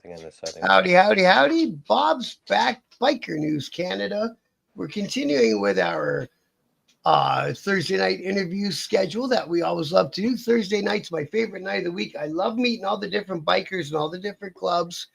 something in this setting. Howdy, howdy, howdy. Bob's back. Biker News Canada. We're continuing with our Thursday night interview schedule that we always love to do. Thursday night's my favorite night of the week. I love meeting all the different bikers and all the different clubs,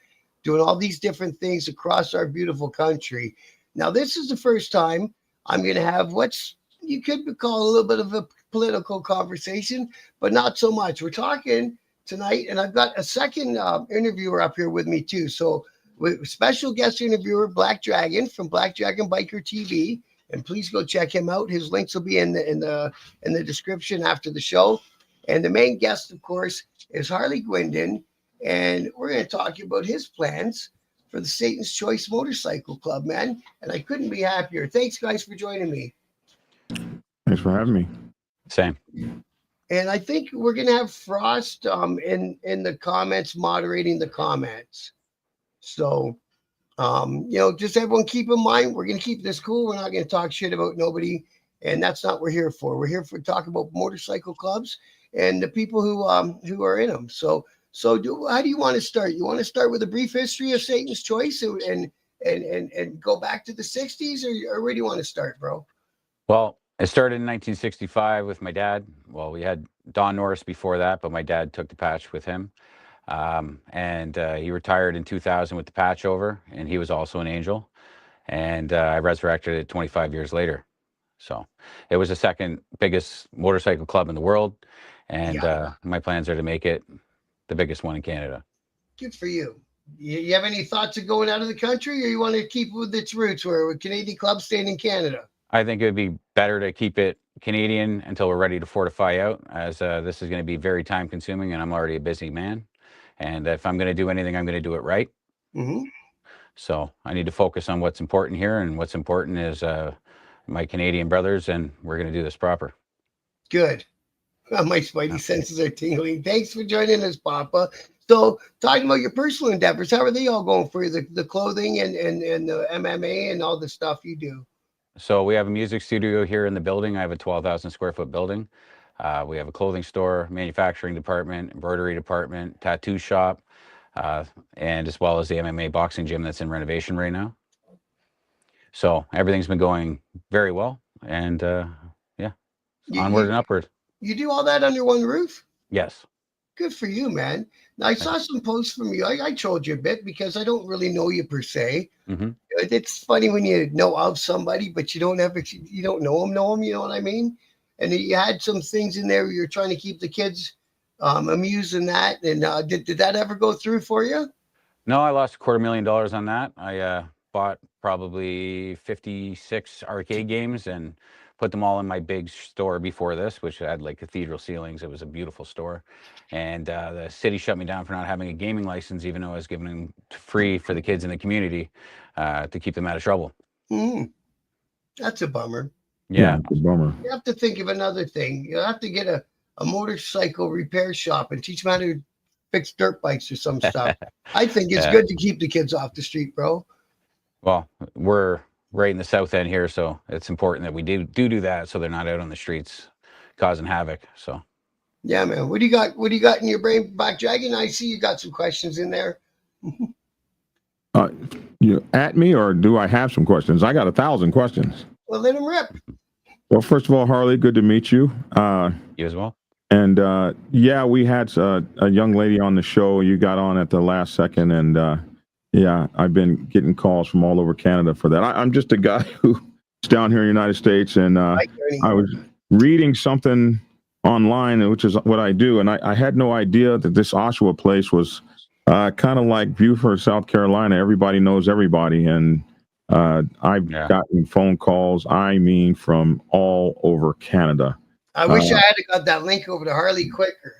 doing all these different things across our beautiful country. Now, this is the first time I'm going to have what's you could call a little bit of a political conversation, but not so much. We're talking tonight, and I've got a second interviewer up here with me too. So, with special guest interviewer Black Dragon from Black Dragon Biker TV, and please go check him out. His links will be in the description after the show. And the main guest, of course, is Harley Guindon, and we're going to talk about his plans for the Satan's Choice Motorcycle Club, man. And I couldn't be happier. Thanks, guys, for joining me. Thanks for having me. Same. And I think we're going to have Frost in the comments, moderating the comments. So, just everyone keep in mind, we're going to keep this cool. We're not going to talk shit about nobody. And that's not what we're here for. We're here for talk about motorcycle clubs and the people who are in them. So how do you want to start? You want to start with a brief history of Satan's Choice and go back to the 60s, or where do you want to start, bro? Well, it started in 1965 with my dad. Well, we had Don Norris before that, but my dad took the patch with him. And he retired in 2000 with the patch over, and he was also an angel. And I resurrected it 25 years later. So it was the second biggest motorcycle club in the world. And my plans are to make it the biggest one in Canada. Good for you. You have any thoughts of going out of the country, or you want to keep with its roots where Canadian clubs staying in Canada? I think it would be better to keep it Canadian until we're ready to fortify out, as this is going to be very time consuming, and I'm already a busy man. And if I'm going to do anything, I'm going to do it right. Mm-hmm. So I need to focus on what's important here, and what's important is my Canadian brothers, and we're going to do this proper. Good. My spidey senses are tingling. Thanks for joining us, Papa. So, talking about your personal endeavors, how are they all going for you? The clothing and the MMA and all the stuff you do. So we have a music studio here in the building. I have a 12,000 square foot building. We have a clothing store, manufacturing department, embroidery department, tattoo shop, and as well as the MMA boxing gym that's in renovation right now. So everything's been going very well, and onward and upward. You do all that under one roof? Yes. Good for you, man. Now, I saw some posts from you. I trolled you a bit because I don't really know you per se. Mm-hmm. It's funny when you know of somebody, but you don't know them, you know what I mean? And you had some things in there where you're trying to keep the kids amused in that. And did that ever go through for you? No, I lost $250,000 on that. I bought probably 56 arcade games and put them all in my big store before this, which had like cathedral ceilings. It was a beautiful store. And the city shut me down for not having a gaming license, even though I was giving them free for the kids in the community to keep them out of trouble. Mm. That's a bummer. Yeah, it's a bummer. You have to think of another thing. You have to get a motorcycle repair shop and teach them how to fix dirt bikes or some stuff. I think it's good to keep the kids off the street, bro. Well, we're right in the south end here, so it's important that we do that, so they're not out on the streets causing havoc. So yeah, man. What do you got in your brain, Black Dragon? I see you got some questions in there. You at me, or do I have some questions? I got 1,000 questions. Well, let them rip. Well, first of all, Harley, good to meet you. You as well. And we had a young lady on the show. You got on at the last second, and I've been getting calls from all over Canada for that. I'm just a guy who's down here in the United States, and I was reading something online, which is what I do, and I had no idea that this Oshawa place was kind of like Beaufort, South Carolina. Everybody knows everybody, and I've gotten phone calls, from all over Canada. I wish I had got that link over to Harley quicker.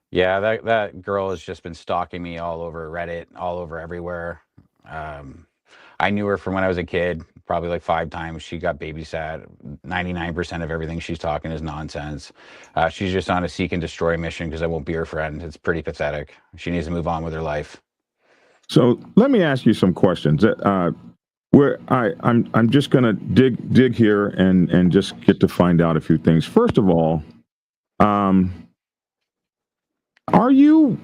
Yeah, that girl has just been stalking me all over Reddit, all over everywhere. I knew her from when I was a kid, probably like 5 times. She got babysat. 99% of everything she's talking is nonsense. She's just on a seek and destroy mission because I won't be her friend. It's pretty pathetic. She needs to move on with her life. So let me ask you some questions. Where I'm just gonna dig here and just get to find out a few things. First of all, are you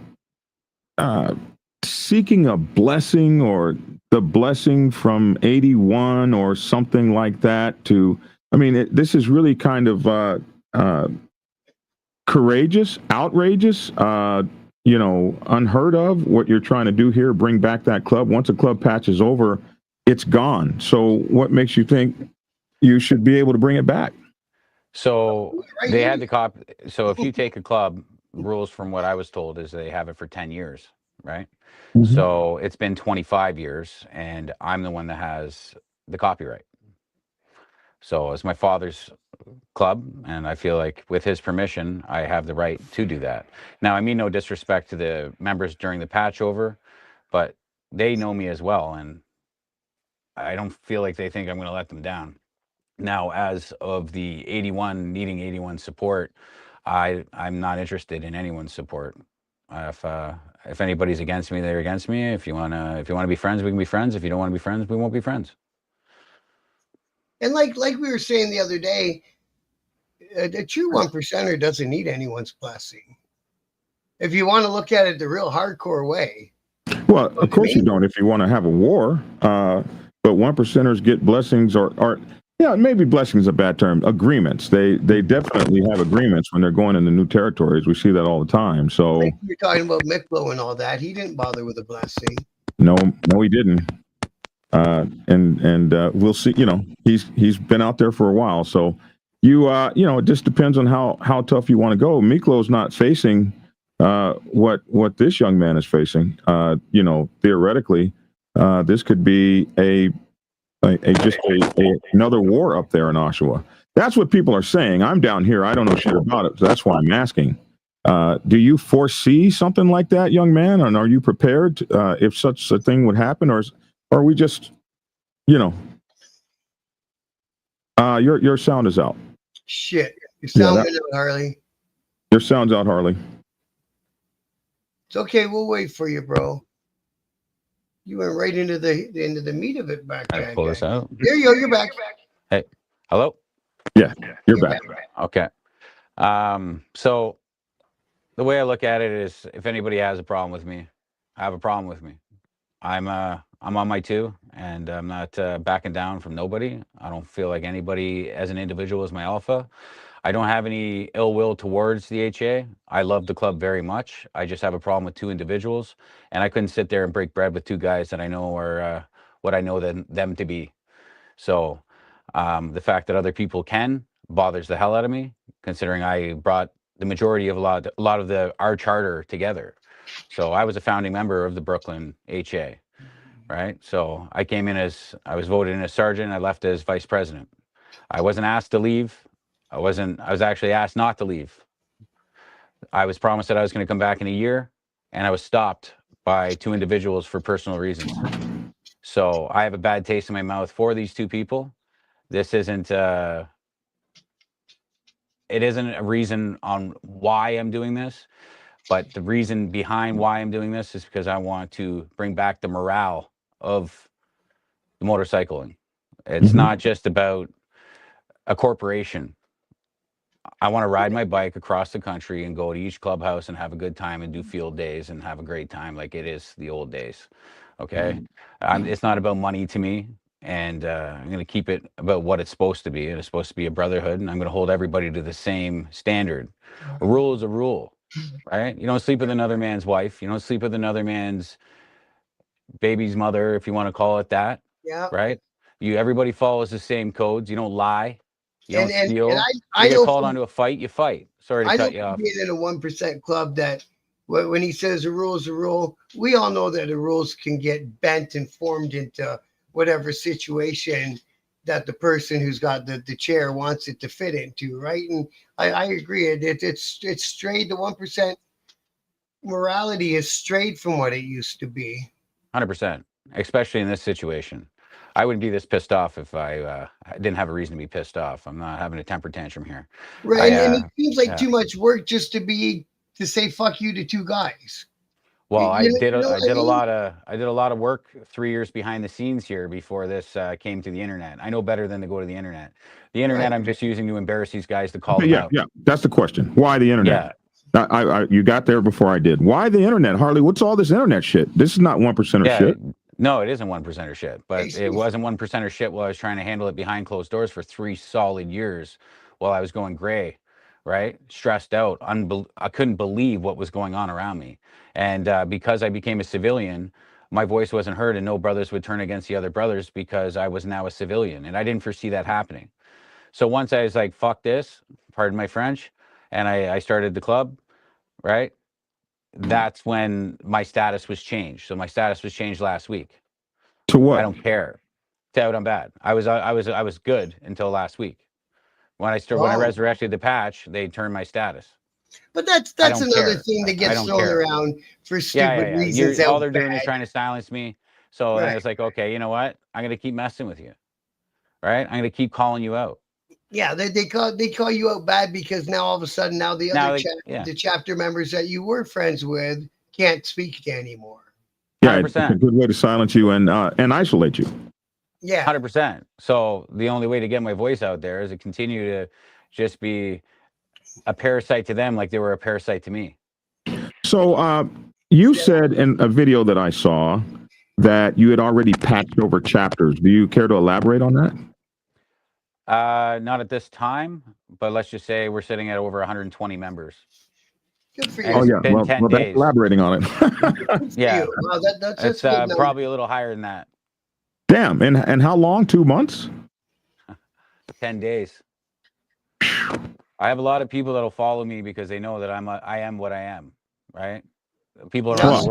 seeking a blessing or the blessing from 81 or something like that to, I mean, this is really kind of courageous, outrageous, unheard of what you're trying to do here, bring back that club. Once a club patch is over, it's gone. So what makes you think you should be able to bring it back? So they had the cop. So if you take a club, rules from what I was told is they have it for 10 years, right? Mm-hmm. So it's been 25 years and I'm the one that has the copyright. So it's my father's club, and I feel like with his permission, I have the right to do that. Now, I mean no disrespect to the members during the patch over, but they know me as well, and I don't feel like they think I'm going to let them down. Now, as of the 81, needing 81 support, I'm not interested in anyone's support. If anybody's against me, they're against me. If you wanna be friends, we can be friends. If you don't want to be friends, we won't be friends. And like we were saying the other day, a true 1%er doesn't need anyone's blessing. If you want to look at it the real hardcore way. Well, of course you don't if you want to have a war. But 1%ers get blessings or maybe blessings is a bad term. Agreements. They definitely have agreements when they're going into new territories. We see that all the time. So like you're talking about Miklo and all that. He didn't bother with a blessing. No, he didn't. And we'll see. He's been out there for a while. So it just depends on how tough you want to go. Miklo's not facing what this young man is facing. Theoretically, this could be another war up there in Oshawa. That's what people are saying. I'm down here. I don't know shit about it. So that's why I'm asking. Do you foresee something like that, young man? And are you prepared if such a thing would happen? Or are we just, your sound is out. Shit. Your sound went out, Harley. Your sound's out, Harley. It's okay. We'll wait for you, bro. You went right into the meat of it back there. Pull this out. There you go. You're back. Hey, hello? Yeah, you're back. Okay. So the way I look at it is if anybody has a problem with me, have a problem with me. I'm on my two, and I'm not backing down from nobody. I don't feel like anybody as an individual is my alpha. I don't have any ill will towards the HA. I love the club very much. I just have a problem with two individuals, and I couldn't sit there and break bread with two guys that I know are what I know them to be. So the fact that other people can bothers the hell out of me, considering I brought the majority of a lot of our charter together. So I was a founding member of the Brooklyn HA, right? So I came in I was voted in as sergeant. I left as vice president. I wasn't asked to leave. I was actually asked not to leave. I was promised that I was going to come back in a year, and I was stopped by two individuals for personal reasons. So I have a bad taste in my mouth for these two people. This isn't it isn't a reason on why I'm doing this, but the reason behind why I'm doing this is because I want to bring back the morale of the motorcycling. It's not just about a corporation. I want to ride my bike across the country and go to each clubhouse and have a good time and do field days and have a great time like it is the old days. Okay. It's not about money to me. And I'm going to keep it about what it's supposed to be. And it's supposed to be a brotherhood. And I'm going to hold everybody to the same standard. A rule is a rule, right? You don't sleep with another man's wife. You don't sleep with another man's baby's mother, if you want to call it that. Yeah. Right. Everybody follows the same codes. You don't lie. You don't steal. And you I get know called onto a fight, you fight. Sorry to cut you off. Being in a 1% club, that when he says a rule is a rule, we all know that the rules can get bent and formed into whatever situation that the person who's got the chair wants it to fit into, right? And I agree. It's strayed. The 1% morality is strayed from what it used to be. 100%, especially in this situation. I wouldn't be this pissed off if I didn't have a reason to be pissed off. I'm not having a temper tantrum here. Right, and it seems like too much work just to say fuck you to two guys. Well, I did a lot of work 3 years behind the scenes here before this came to the internet. I know better than to go to the internet. The internet, right. I'm just using to embarrass these guys to call them out. Yeah, that's the question. Why the internet? Yeah. You got there before I did. Why the internet, Harley? What's all this internet shit? This is not 1% shit. No, it isn't 1% shit, but Basically. it wasn't 1% shit while I was trying to handle it behind closed doors for 3 solid years while I was going gray, right? Stressed out. I couldn't believe what was going on around me. And because I became a civilian, my voice wasn't heard and no brothers would turn against the other brothers because I was now a civilian. And I didn't foresee that happening. So once I was like, fuck this, pardon my French, and I started the club, right? That's when my status was changed. So my status was changed last week. To what? I don't care. To out on bad. I was good until last week. When I resurrected the patch, they turned my status. But that's another thing that gets thrown around for stupid reasons. All they're doing is trying to silence me. So I was like, okay, you know what? I'm gonna keep messing with you, right? I'm gonna keep calling you out. Yeah, they call you out bad because now all of a sudden the chapter members that you were friends with can't speak to you anymore. Yeah, 100%. It's a good way to silence you and isolate you. Yeah, 100%. So the only way to get my voice out there is to continue to just be a parasite to them, like they were a parasite to me. So you said in a video that I saw that you had already patched over chapters. Do you care to elaborate on that? Not at this time, but let's just say we're sitting at over 120 members. Good for you. Oh yeah, well, that's elaborating on it. Yeah, wow, that's probably a little higher than that. Damn, and how long? 2 months? 10 days. I have a lot of people that'll follow me because they know that I am what I am, right? People around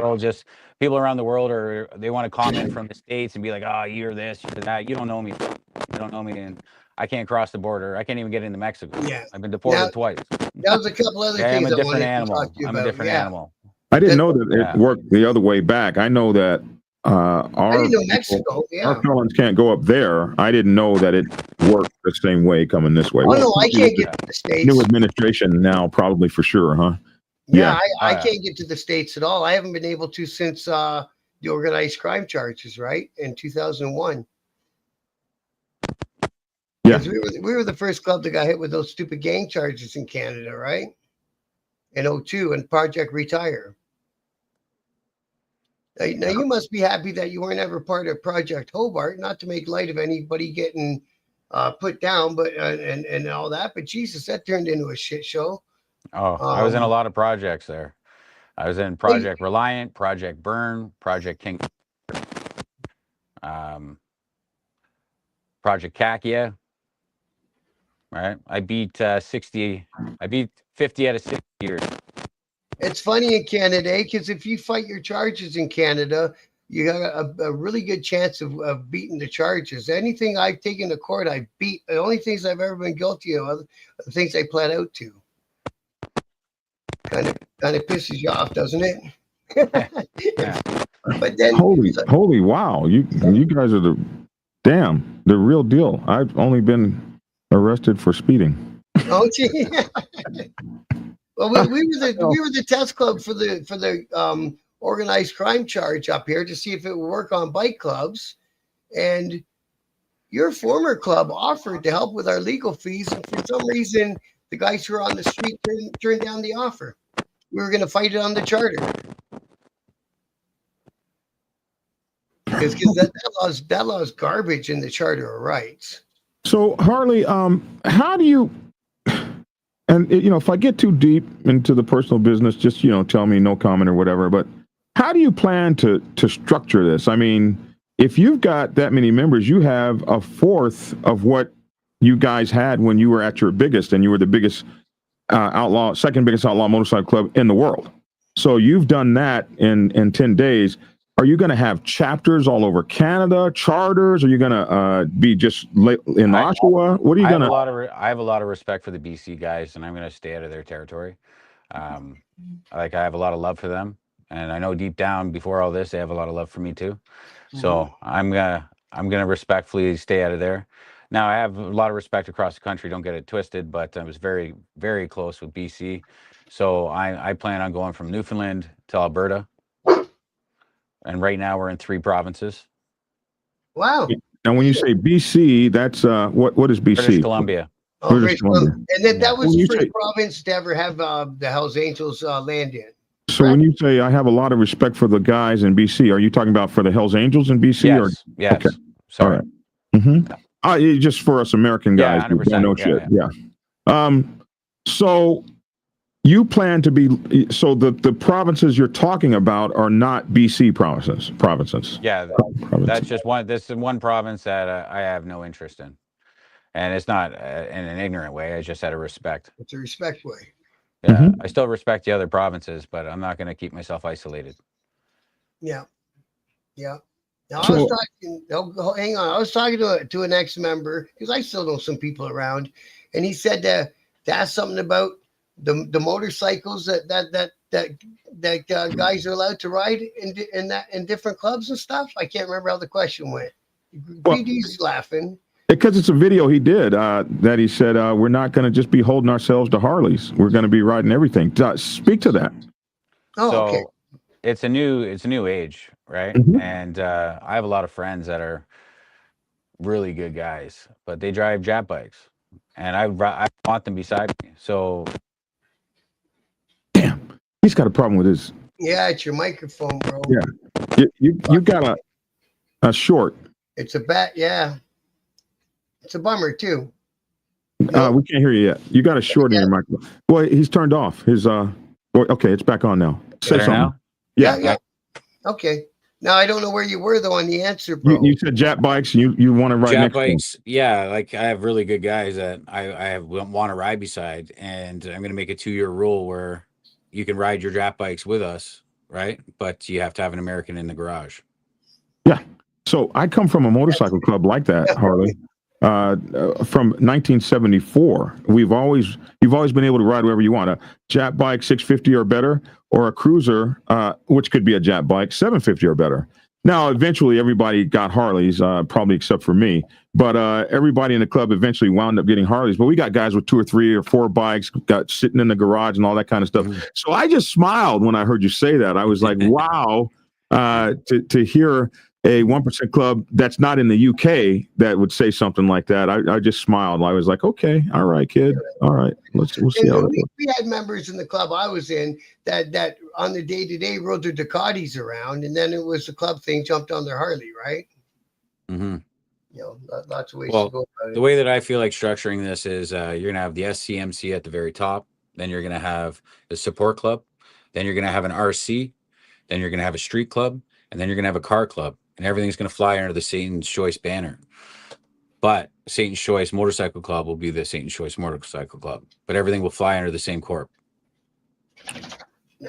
the world or they want to comment from the States and be like, oh, you're this, you're that. You don't know me. You don't know me, and I can't cross the border. I can't even get into Mexico. Yeah. I've been deported twice. That was a couple other things. I'm a different animal. I'm a different animal. I didn't know that it worked the other way back. I know that I didn't know Mexico. Our felons can't go up there. I didn't know that it worked the same way coming this way. Oh, no, I can't get to the States. New administration now, probably for sure, huh? Yeah, I can't get to the States at all. I haven't been able to since the organized crime charges, right, in 2001. Yeah, we were the first club that got hit with those stupid gang charges in Canada, right? In 2002, and Project Retire. Now you must be happy that you weren't ever part of Project Hobart. Not to make light of anybody getting put down, but and all that. But Jesus, that turned into a shit show. Oh, I was in a lot of projects there. I was in Project Reliant, Project Burn, Project King, Project Kakia. Right, I beat 50 out of 60 years. It's funny in Canada because if you fight your charges in Canada, you got a really good chance of beating the charges. Anything I've taken to court, I beat. The only things I've ever been guilty of are the things I pled out to. Kind of pisses you off, doesn't it? Yeah. But then, holy wow, you guys are the real deal. I've only been arrested for speeding. Oh, gee. Well, we were the test club for the organized crime charge up here to see if it would work on bike clubs, and your former club offered to help with our legal fees, and for some reason, the guys who were on the street turned down the offer. We were going to fight it on the charter because that law is garbage in the Charter of Rights. So Harley, how do you? And if I get too deep into the personal business, just tell me, no comment or whatever. But how do you plan to structure this? I mean, if you've got that many members, you have a fourth of what you guys had when you were at your biggest, and you were the biggest second biggest outlaw motorcycle club in the world. So you've done that in 10 days. Are you going to have chapters all over Canada, charters? Are you going to be just in Oshawa? What are you going to? I have a lot of respect for the BC guys, and I'm going to stay out of their territory. I have a lot of love for them, and I know deep down before all this, they have a lot of love for me too. So I'm gonna respectfully stay out of there. Now I have a lot of respect across the country. Don't get it twisted, but I was very, very close with BC. So I plan on going from Newfoundland to Alberta. And right now we're in 3 provinces. Wow. And when you say BC, that's what is BC? British Columbia. Oh, We're just Richmond. wondering. And then that was When the you first say- province to ever have the Hells Angels land in. So when you say I have a lot of respect for the guys in BC, are you talking about for the Hells Angels in BC? Yes. Or Yes. Okay. Sorry. All right. Just for us American Yeah, guys, who 100%. don't know Yeah, shit. Yeah. So you plan to be, so the provinces you're talking about are not BC provinces. Yeah. That's just one. This is one province that I have no interest in, and it's not in an ignorant way. I just out of respect. It's a respect way. Yeah, I still respect the other provinces, but I'm not going to keep myself isolated. Yeah. Now, I was talking. Hang on. I was talking to an ex-member because I still know some people around, and he said to ask something about the motorcycles that guys are allowed to ride in different clubs and stuff. I can't remember how the question went. BD's laughing. Because it's a video he did that he said, we're not going to just be holding ourselves to Harleys. We're going to be riding everything. Speak to that. Oh, so okay. It's a new age, right? And I have a lot of friends that are really good guys, but they drive Jap bikes, and I want them beside me. So, damn, he's got a problem with his. Yeah, it's your microphone, bro. Yeah, you got a short. It's a bat. Yeah, it's a bummer too. We can't hear you yet. You got a short in your microphone. Well, he's turned off his. Okay, it's back on now. Say something. Now? Yeah. Okay. Now I don't know where you were though on the answer, bro. You said Jap bikes. You want to ride Jap next bikes. To yeah, like I have really good guys that I want to ride beside, and I'm going to make a 2-year rule where you can ride your Jap bikes with us, right? But you have to have an American in the garage. Yeah. So I come from a motorcycle club like that, Harley. From 1974, you've always been able to ride wherever you want. A Jap bike 650 or better, or a cruiser, which could be a Jap bike 750 or better. Now, eventually, everybody got Harleys, probably except for me. But everybody in the club eventually wound up getting Harleys. But we got guys with 2 or 3 or 4 bikes, got sitting in the garage and all that kind of stuff. So I just smiled when I heard you say that. I was like, wow, to hear a 1% club that's not in the UK that would say something like that. I just smiled. I was like, okay, all right, kid. All right, we'll see how it goes. We had members in the club I was in that on the day-to-day rode their Ducatis around, and then it was the club thing, jumped on their Harley, right? Mm-hmm. Lots of ways to go about it. The way that I feel like structuring this is you're going to have the SCMC at the very top. Then you're going to have the support club. Then you're going to have an RC. Then you're going to have a street club. And then you're going to have a car club. And everything's going to fly under the Satan's Choice banner. But Satan's Choice Motorcycle Club will be the Satan's Choice Motorcycle Club. But everything will fly under the same corp.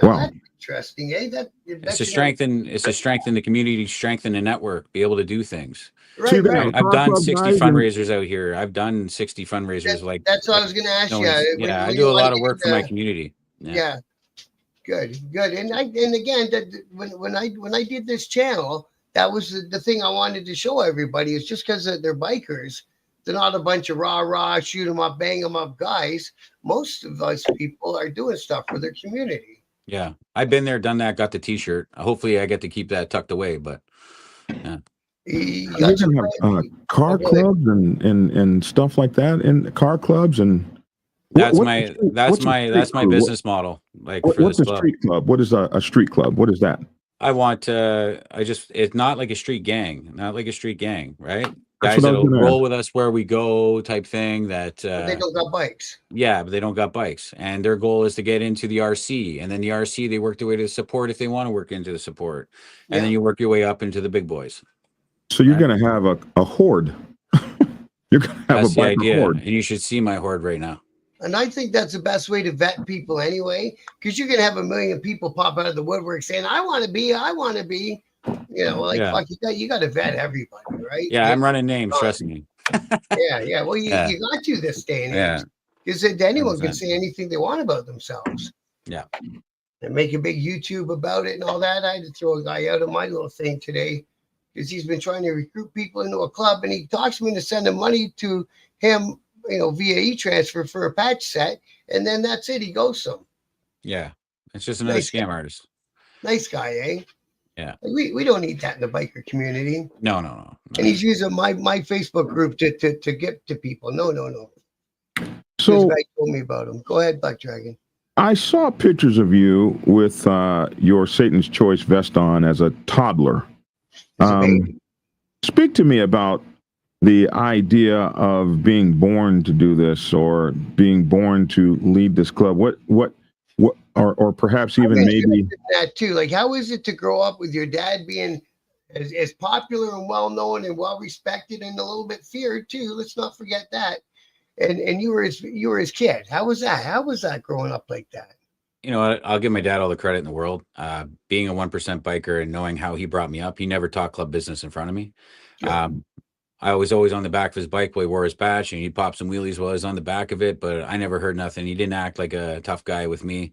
Wow. That's interesting, eh? It's to strengthen the community, strengthen the network, be able to do things. Right. I've done 60 fundraisers out here. I've done 60 fundraisers. That's what I was going to ask you. Yeah, I do a lot of work for my community. Yeah. Good. And again, when I did this channel, that was the thing I wanted to show everybody. Is just because they're bikers, they're not a bunch of rah shoot them up, bang them up guys. Most of us people are doing stuff for their community. Yeah, I've been there, done that, got the T-shirt. Hopefully, I get to keep that tucked away. But yeah. You can have car clubs and stuff like that, and car clubs and that's my business model. Like, what's a street club? What is a street club? What is that? I want it's not like a street gang, right? Guys that'll roll with us where we go, type thing. That they don't got bikes. Yeah, but they don't got bikes, and their goal is to get into the RC, and then the RC they work their way to the support if they want to work into the support, and then you work your way up into the big boys. So you're going to have a horde. You're going to have that's a bike horde, and you should see my horde right now. And I think that's the best way to vet people anyway, because you're going to have a million people pop out of the woodwork saying, I want to be, fuck, you got to vet everybody, right? Yeah, I'm running names, trust me. Yeah. Well, you got to this day and age. Because anyone can say anything they want about themselves. Yeah. And make a big YouTube about it and all that. I had to throw a guy out of my little thing today because he's been trying to recruit people into a club, and he talks me into sending money to him, via e-transfer for a patch set, and then that's it. He goes some. Yeah, it's just another scam artist. Nice guy, eh? Yeah. We don't need that in the biker community. No. And he's using my Facebook group to get to people. No. This So guy told me about him. Go ahead, Black Dragon. I saw pictures of you with your Satan's Choice vest on as a toddler. He's a baby. Speak to me about the idea of being born to do this, or being born to lead this club. Or perhaps even maybe that too. Like, how is it to grow up with your dad being as popular and well known and well respected and a little bit feared too? Let's not forget that. And you were his kid. How was that? How was that growing up like that? You know what? I'll give my dad all the credit in the world. Being a 1% biker and knowing how he brought me up, he never taught club business in front of me. Yeah. I was always on the back of his bike while he wore his patch, and he'd pop some wheelies while I was on the back of it, but I never heard nothing. He didn't act like a tough guy with me,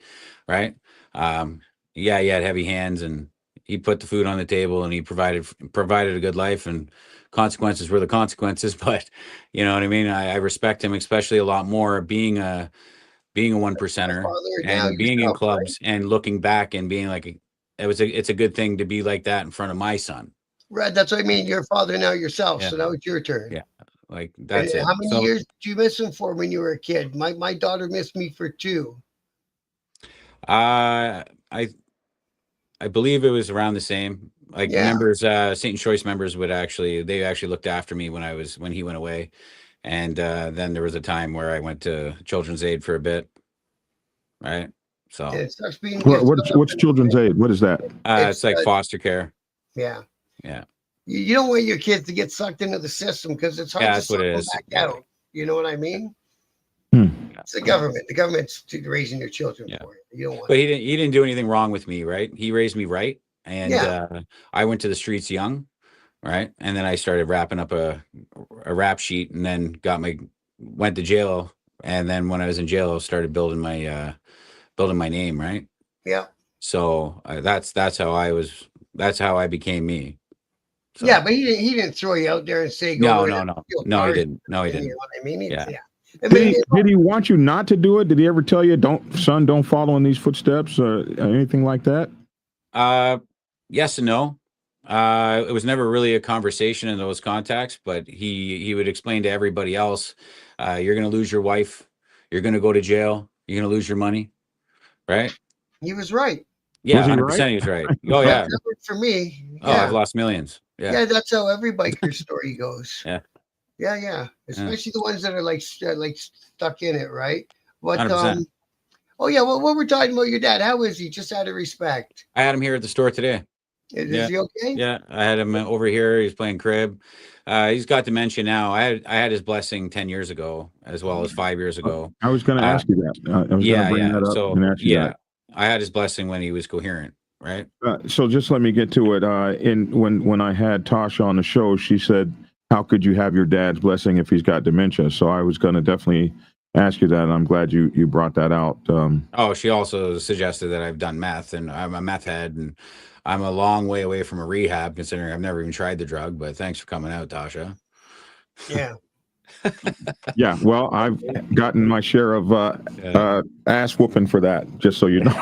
right? Yeah, he had heavy hands, and he put the food on the table, and he provided a good life, and consequences were the consequences. But you know what I mean? I respect him, especially a lot more being a 1%er and being in clubs, right? And looking back and being like, it's a good thing to be like that in front of my son. Right, that's what I mean. You're a father now yourself, so now it's your turn. Yeah, like that's it. How many years did you miss him for when you were a kid? My daughter missed me for 2. I believe it was around the same. Like members, Satan's Choice members would actually looked after me when he went away, and then there was a time where I went to Children's Aid for a bit, right? So what's Children's Aid? What is that? It's like foster care. Yeah. Yeah. You don't want your kids to get sucked into the system because it's hard to suck them back out. You know what I mean? It's the government. The government's raising your children for you. You don't want. But he didn't do anything wrong with me, right? He raised me right, and I went to the streets young, right? And then I started wrapping up a rap sheet, and then went to jail, and then when I was in jail, I started building my name, right? Yeah. So that's how I became me. So. Yeah, but he didn't throw you out there and say, no, he didn't. No, he didn't. You know what I mean? Yeah. Did he want you not to do it? Did he ever tell you, don't follow in these footsteps or anything like that? Yes and no. It was never really a conversation in those contacts, but he would explain to everybody else, you're going to lose your wife. You're going to go to jail. You're going to lose your money. Right. He was right. Yeah, 100% he was right. Oh, yeah. For me. Oh, I've lost millions. Yeah, that's how every biker's story goes. Yeah. Yeah. Especially the ones that are like stuck in it, right? But 100%. Oh yeah, well, what we're talking about your dad. How is he? Just out of respect. I had him here at the store today. Is he okay? Yeah, I had him over here. He's playing crib. He's got dementia now. I had his blessing 10 years ago, as well as 5 years ago. I was going to ask you that. I was going to bring that up and ask you that. I had his blessing when he was coherent, right? So just let me get to it. When I had Tasha on the show, she said, "How could you have your dad's blessing if he's got dementia?" So I was going to definitely ask you that, and I'm glad you brought that out. She also suggested that I've done meth, and I'm a meth head, and I'm a long way away from a rehab, considering I've never even tried the drug. But thanks for coming out, Tasha. Yeah. Yeah, well, I've gotten my share of ass whooping for that, just so you know.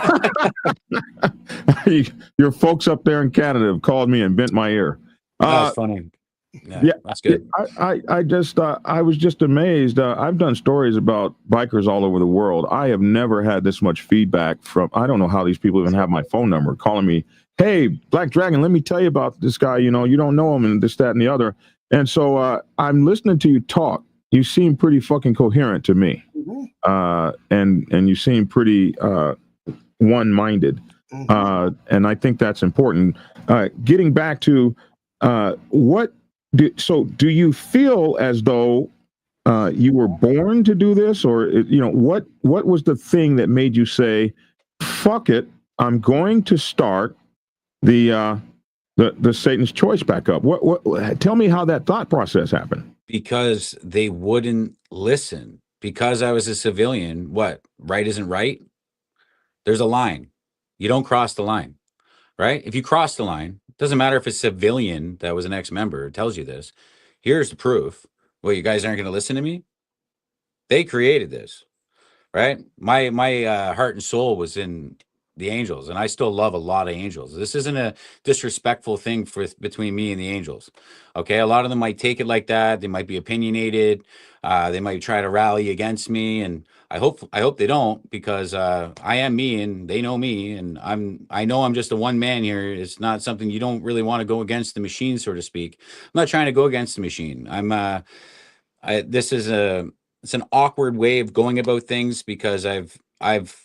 Your folks up there in Canada have called me and bent my ear. That's funny. Yeah, that's good. I was just amazed. I've done stories about bikers all over the world. I have never had this much feedback from, I don't know how these people even have my phone number, calling me, "Hey, Black Dragon, let me tell you about this guy. You know, you don't know him," and this, that, and the other. And so I'm listening to you talk. You seem pretty fucking coherent to me. And you seem pretty one-minded. And I think that's important. Getting back to do you feel as though you were born to do this, or what was the thing that made you say, "Fuck it, I'm going to start the Satan's Choice back up"? What? Tell me how that thought process happened. Because they wouldn't listen. Because I was a civilian. What? Right isn't right. There's a line. You don't cross the line, right? If you cross the line, doesn't matter if it's a civilian that was an ex-member, it tells you this. Here's the proof. Well, you guys aren't going to listen to me? They created this, right? My heart and soul was in the Angels, and I still love a lot of Angels. This isn't a disrespectful thing between me and the Angels. Okay, a lot of them might take it like that. They might be opinionated. They might try to rally against me, and I hope they don't, because I am me, and they know me, and I know I'm just a one man here. It's not something you don't really want to go against the machine, so to speak. I'm not trying to go against the machine. This is it's an awkward way of going about things, because I've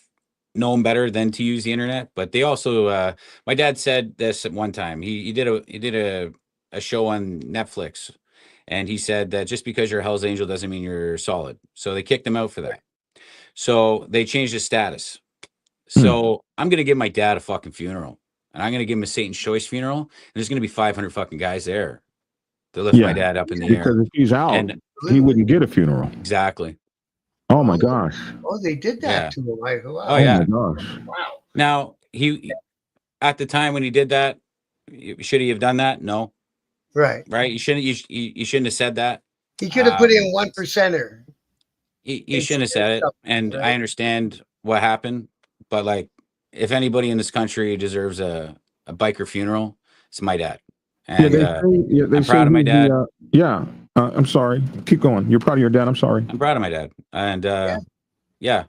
known better than to use the internet. But they also, my dad said this at one time. He did a show on Netflix, and he said that just because you're a Hell's Angel doesn't mean you're solid. So they kicked him out for that. So they changed his status. So I'm gonna give my dad a fucking funeral, and I'm gonna give him a Satan's Choice funeral, and there's gonna be 500 fucking guys there to lift my dad up in the air. Because if he's out, he wouldn't get a funeral. Exactly. Oh my gosh. Oh, they did that to him. Wow. Oh yeah. Oh my gosh. Wow. Now he, at the time when he did that, should he have done that? No. Right. You shouldn't have said that. He could have put in 1%er. You shouldn't have said it. And I understand what happened, but like, if anybody in this country deserves a biker funeral, it's my dad. And I'm proud of my dad. I'm sorry. Keep going. You're proud of your dad. I'm sorry. I'm proud of my dad. And yeah.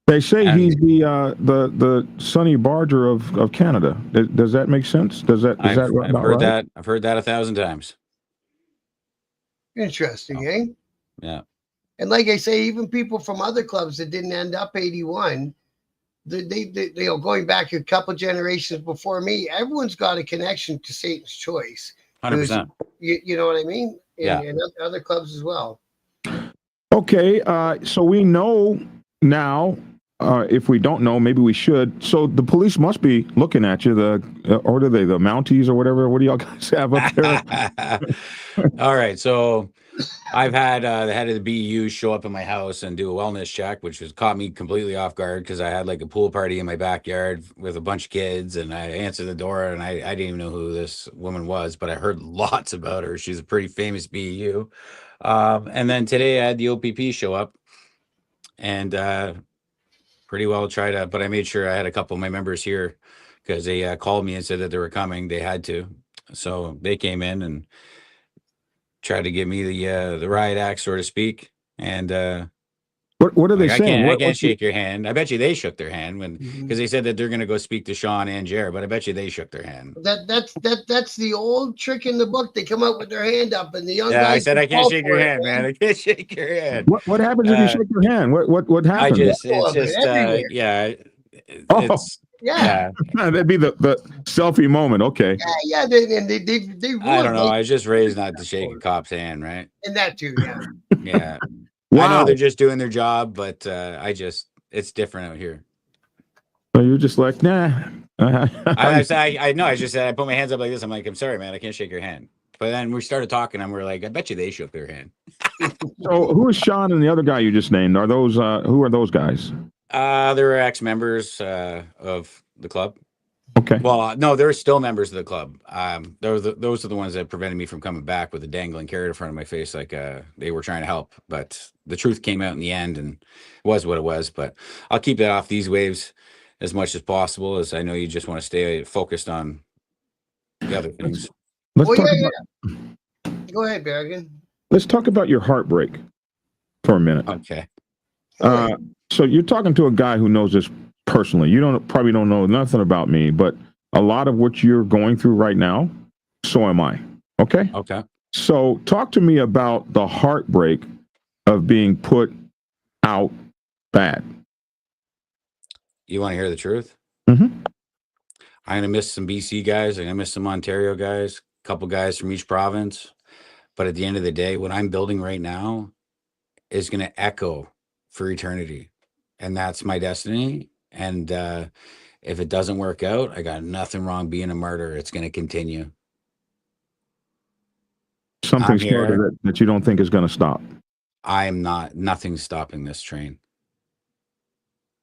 They say he's the Sonny Barger of Canada. Does that make sense? I've heard that. I've heard that 1,000 times. Interesting, eh? Yeah. And like I say, even people from other clubs that didn't end up 81, they going back a couple generations before me, everyone's got a connection to Satan's Choice. 100%. You know what I mean? And other clubs as well. Okay, so we know now. If we don't know, maybe we should. So the police must be looking at you. Or are they the Mounties or whatever? What do y'all guys have up there? All right, so I've had the head of the BU show up in my house and do a wellness check, which has caught me completely off guard, because I had like a pool party in my backyard with a bunch of kids, and I answered the door, and I didn't even know who this woman was, but I heard lots about her. She's a pretty famous BU. And then today I had the OPP show up, and pretty well but I made sure I had a couple of my members here, because they called me and said that they were coming. They had to. So they came in and tried to give me the riot act, so to speak. And what are they saying? I can't shake your hand. I bet you they shook their hand because they said that they're going to go speak to Sean and Jared, but I bet you they shook their hand. That's the old trick in the book. They come out with their hand up, and the young guys. I said I can't shake your hand, man. I can't shake your hand. What happens if you shake your hand? What happens? Yeah, that'd be the selfie moment. Okay. Yeah. They really, I don't know. I was just raised not to shake a cop's hand, right? And that too, yeah. Yeah. Wow. I know they're just doing their job, but it's different out here. So you're just like, nah. I know. I just said I put my hands up like this. I'm like, I'm sorry, man. I can't shake your hand. But then we started talking, and we're like, I bet you they shook their hand. So who is Sean and the other guy you just named? Are those who are those guys? They're ex-members of the club. Okay. Well, no, they're still members of the club. Those are the ones that prevented me from coming back with a dangling carrot in front of my face, like they were trying to help. But the truth came out in the end, and it was what it was. But I'll keep that off these waves as much as possible, as I know you just want to stay focused on the other things. Go ahead, Bergen. Let's talk about your heartbreak for a minute. Okay. So you're talking to a guy who knows this personally. You probably don't know nothing about me, but a lot of what you're going through right now, so am I. Okay? Okay. So talk to me about the heartbreak of being put out bad. You want to hear the truth? Mm-hmm. I'm going to miss some BC guys. I'm going to miss some Ontario guys, a couple guys from each province. But at the end of the day, what I'm building right now is going to echo for eternity. And that's my destiny. And if it doesn't work out, I got nothing wrong being a martyr. It's going to continue. Something started that you don't think is going to stop. Nothing's stopping this train.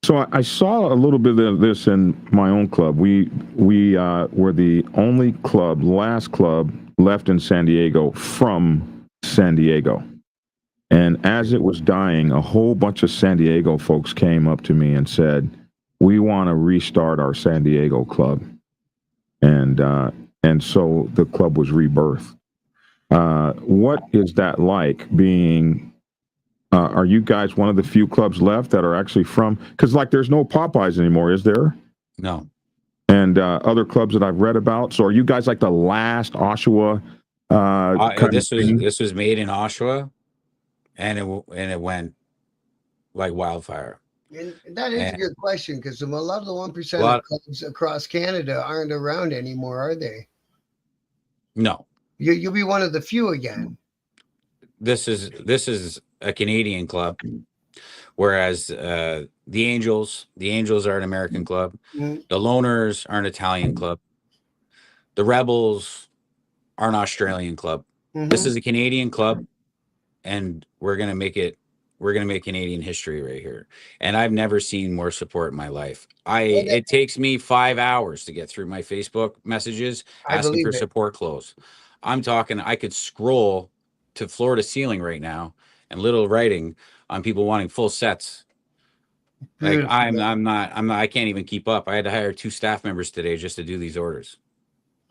So I saw a little bit of this in my own club. We were the only last club left in San Diego from San Diego. And as it was dying, a whole bunch of San Diego folks came up to me and said, we want to restart our San Diego club, and so the club was rebirthed. What is that like being? Are you guys one of the few clubs left that are actually from? Because like, there's no Popeyes anymore, is there? No. And other clubs that I've read about. So are you guys like the last Oshawa? This was made in Oshawa, and it went like wildfire. And that is a good question, because a lot of the 1% of clubs across Canada aren't around anymore, are they? No. You'll be one of the few again. This is a Canadian club, whereas the Angels are an American club. Mm-hmm. The Loners are an Italian club. The Rebels are an Australian club. Mm-hmm. This is a Canadian club, and we're gonna make Canadian history right here. And I've never seen more support in my life. It takes me 5 hours to get through my Facebook messages asking for support clothes. I'm talking, I could scroll to floor to ceiling right now and little writing on people wanting full sets. Like I'm not, I can't even keep up. I had to hire 2 staff members today just to do these orders.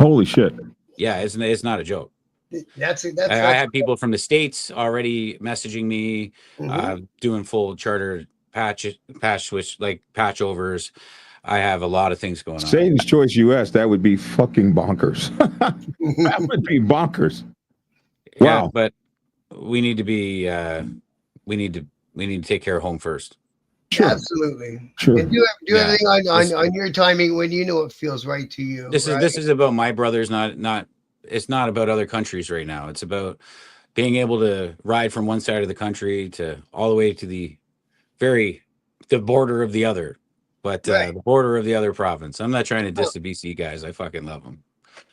Holy shit. Yeah. It's not a joke. I had people from the States already messaging me, doing full charter patch switch, like patch overs. I have a lot of things going on. Satan's Choice US, that would be fucking bonkers. That would be bonkers. Yeah, wow. But we need to be we need to take care of home first. Sure. Absolutely. Sure. And do everything on your timing when you know it feels right to you. This is about my brothers, not it's not about other countries right now. It's about being able to ride from one side of the country to all the way to the border of the other, but the border of the other province. I'm not trying to diss the BC guys. I fucking love them.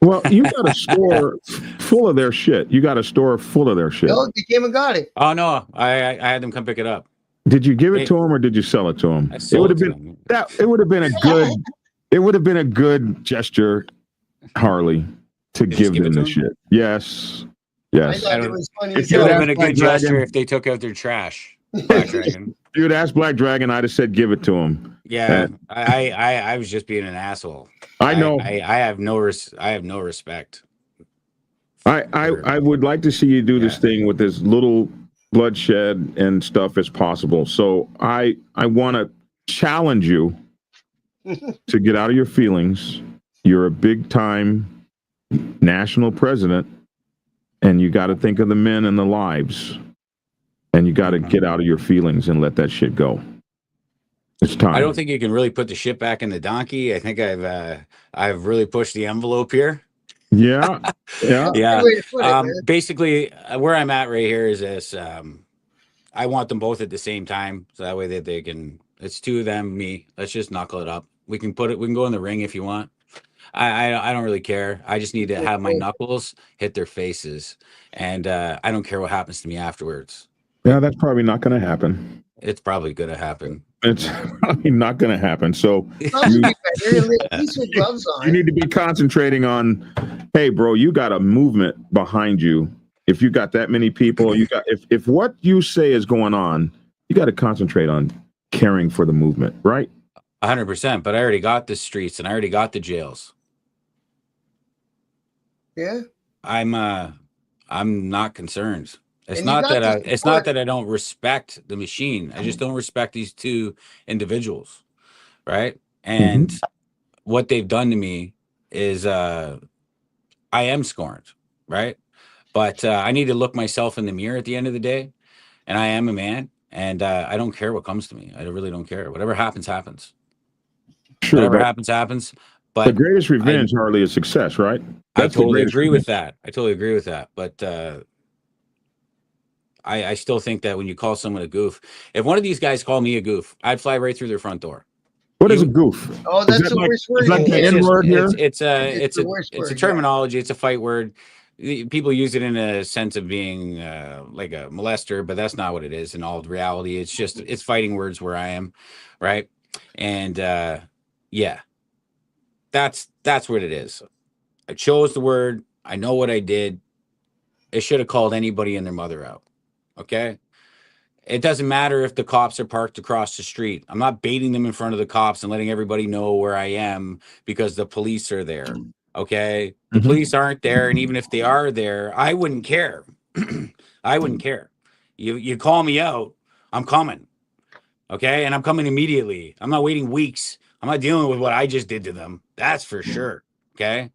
Well, you got a store full of their shit. You got a store full of their shit. No, they came and got it. Oh no, I had them come pick it up. Did you give it to them or did you sell it to them? It would have been a good gesture, Harley, to give them the shit. Yes. Yes. I thought it was funny. It would have been a good gesture if they took out their trash. Black Dragon. You would ask Black Dragon, I'd have said give it to him. Yeah. I was just being an asshole. I know. I have no respect. I would like to see you do this thing with as little bloodshed and stuff as possible. So I want to challenge you to get out of your feelings. You're a big time national president, and you got to think of the men and the lives, and you got to get out of your feelings and let that shit go. It's time. I don't think you can really put the shit back in the donkey. I think I've really pushed the envelope here. Yeah. Basically, where I'm at right here is this. I want them both at the same time, so that way that they can. It's 2 of them, me. Let's just knuckle it up. We can go in the ring if you want. I don't really care. I just need to have my knuckles hit their faces, and I don't care what happens to me afterwards. Yeah, that's probably not going to happen. It's probably going to happen. It's probably not going to happen. So you need to be concentrating on, hey, bro, you got a movement behind you. If you got that many people, if what you say is going on, you got to concentrate on caring for the movement, right? 100%. But I already got the streets and I already got the jails. Yeah. I'm not concerned. It's not that I don't respect the machine. I just don't respect these 2 individuals, right? And what they've done to me is I am scorned, right? But I need to look myself in the mirror at the end of the day, and I am a man, and I don't care what comes to me. I really don't care. Whatever happens, happens. Sure, whatever happens. But the greatest revenge, Harley, is success, right? I totally agree with that. But I still think that when you call someone a goof, if one of these guys called me a goof, I'd fly right through their front door. What is a goof? Oh, that's the worst word. It's a terminology. It's a fight word. People use it in a sense of being like a molester, but that's not what it is in all reality. It's fighting words where I am, right? And that's what it is. I chose the word. I know what I did. It should have called anybody and their mother out. Okay. it doesn't matter if the cops are parked across the street. I'm not baiting them in front of the cops and letting everybody know where I am because the police are there. Okay. The police aren't there. And even if they are there, I wouldn't care. I wouldn't care. You call me out, I'm coming. Okay. And I'm coming immediately. I'm not waiting weeks. I'm not dealing with what I just did to them. That's for sure. Okay.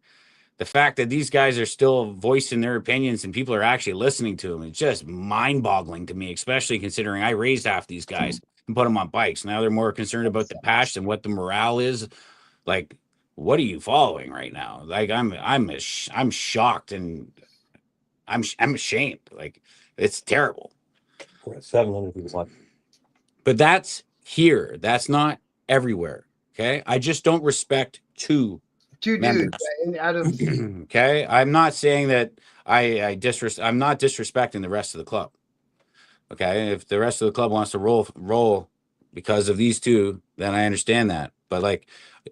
The fact that these guys are still voicing their opinions and people are actually listening to them, it's just mind-boggling to me, especially considering I raised half these guys and put them on bikes. Now they're more concerned about the patch than what the morale is. Like, what are you following right now? Like, I'm shocked and I'm ashamed. Like, it's terrible. We're at 700 people watching. But that's here. That's not everywhere. Okay, I just don't respect two dudes out of okay, I'm not saying that I'm not disrespecting the rest of the club. Okay, if the rest of the club wants to roll because of these two, then I understand that. But like,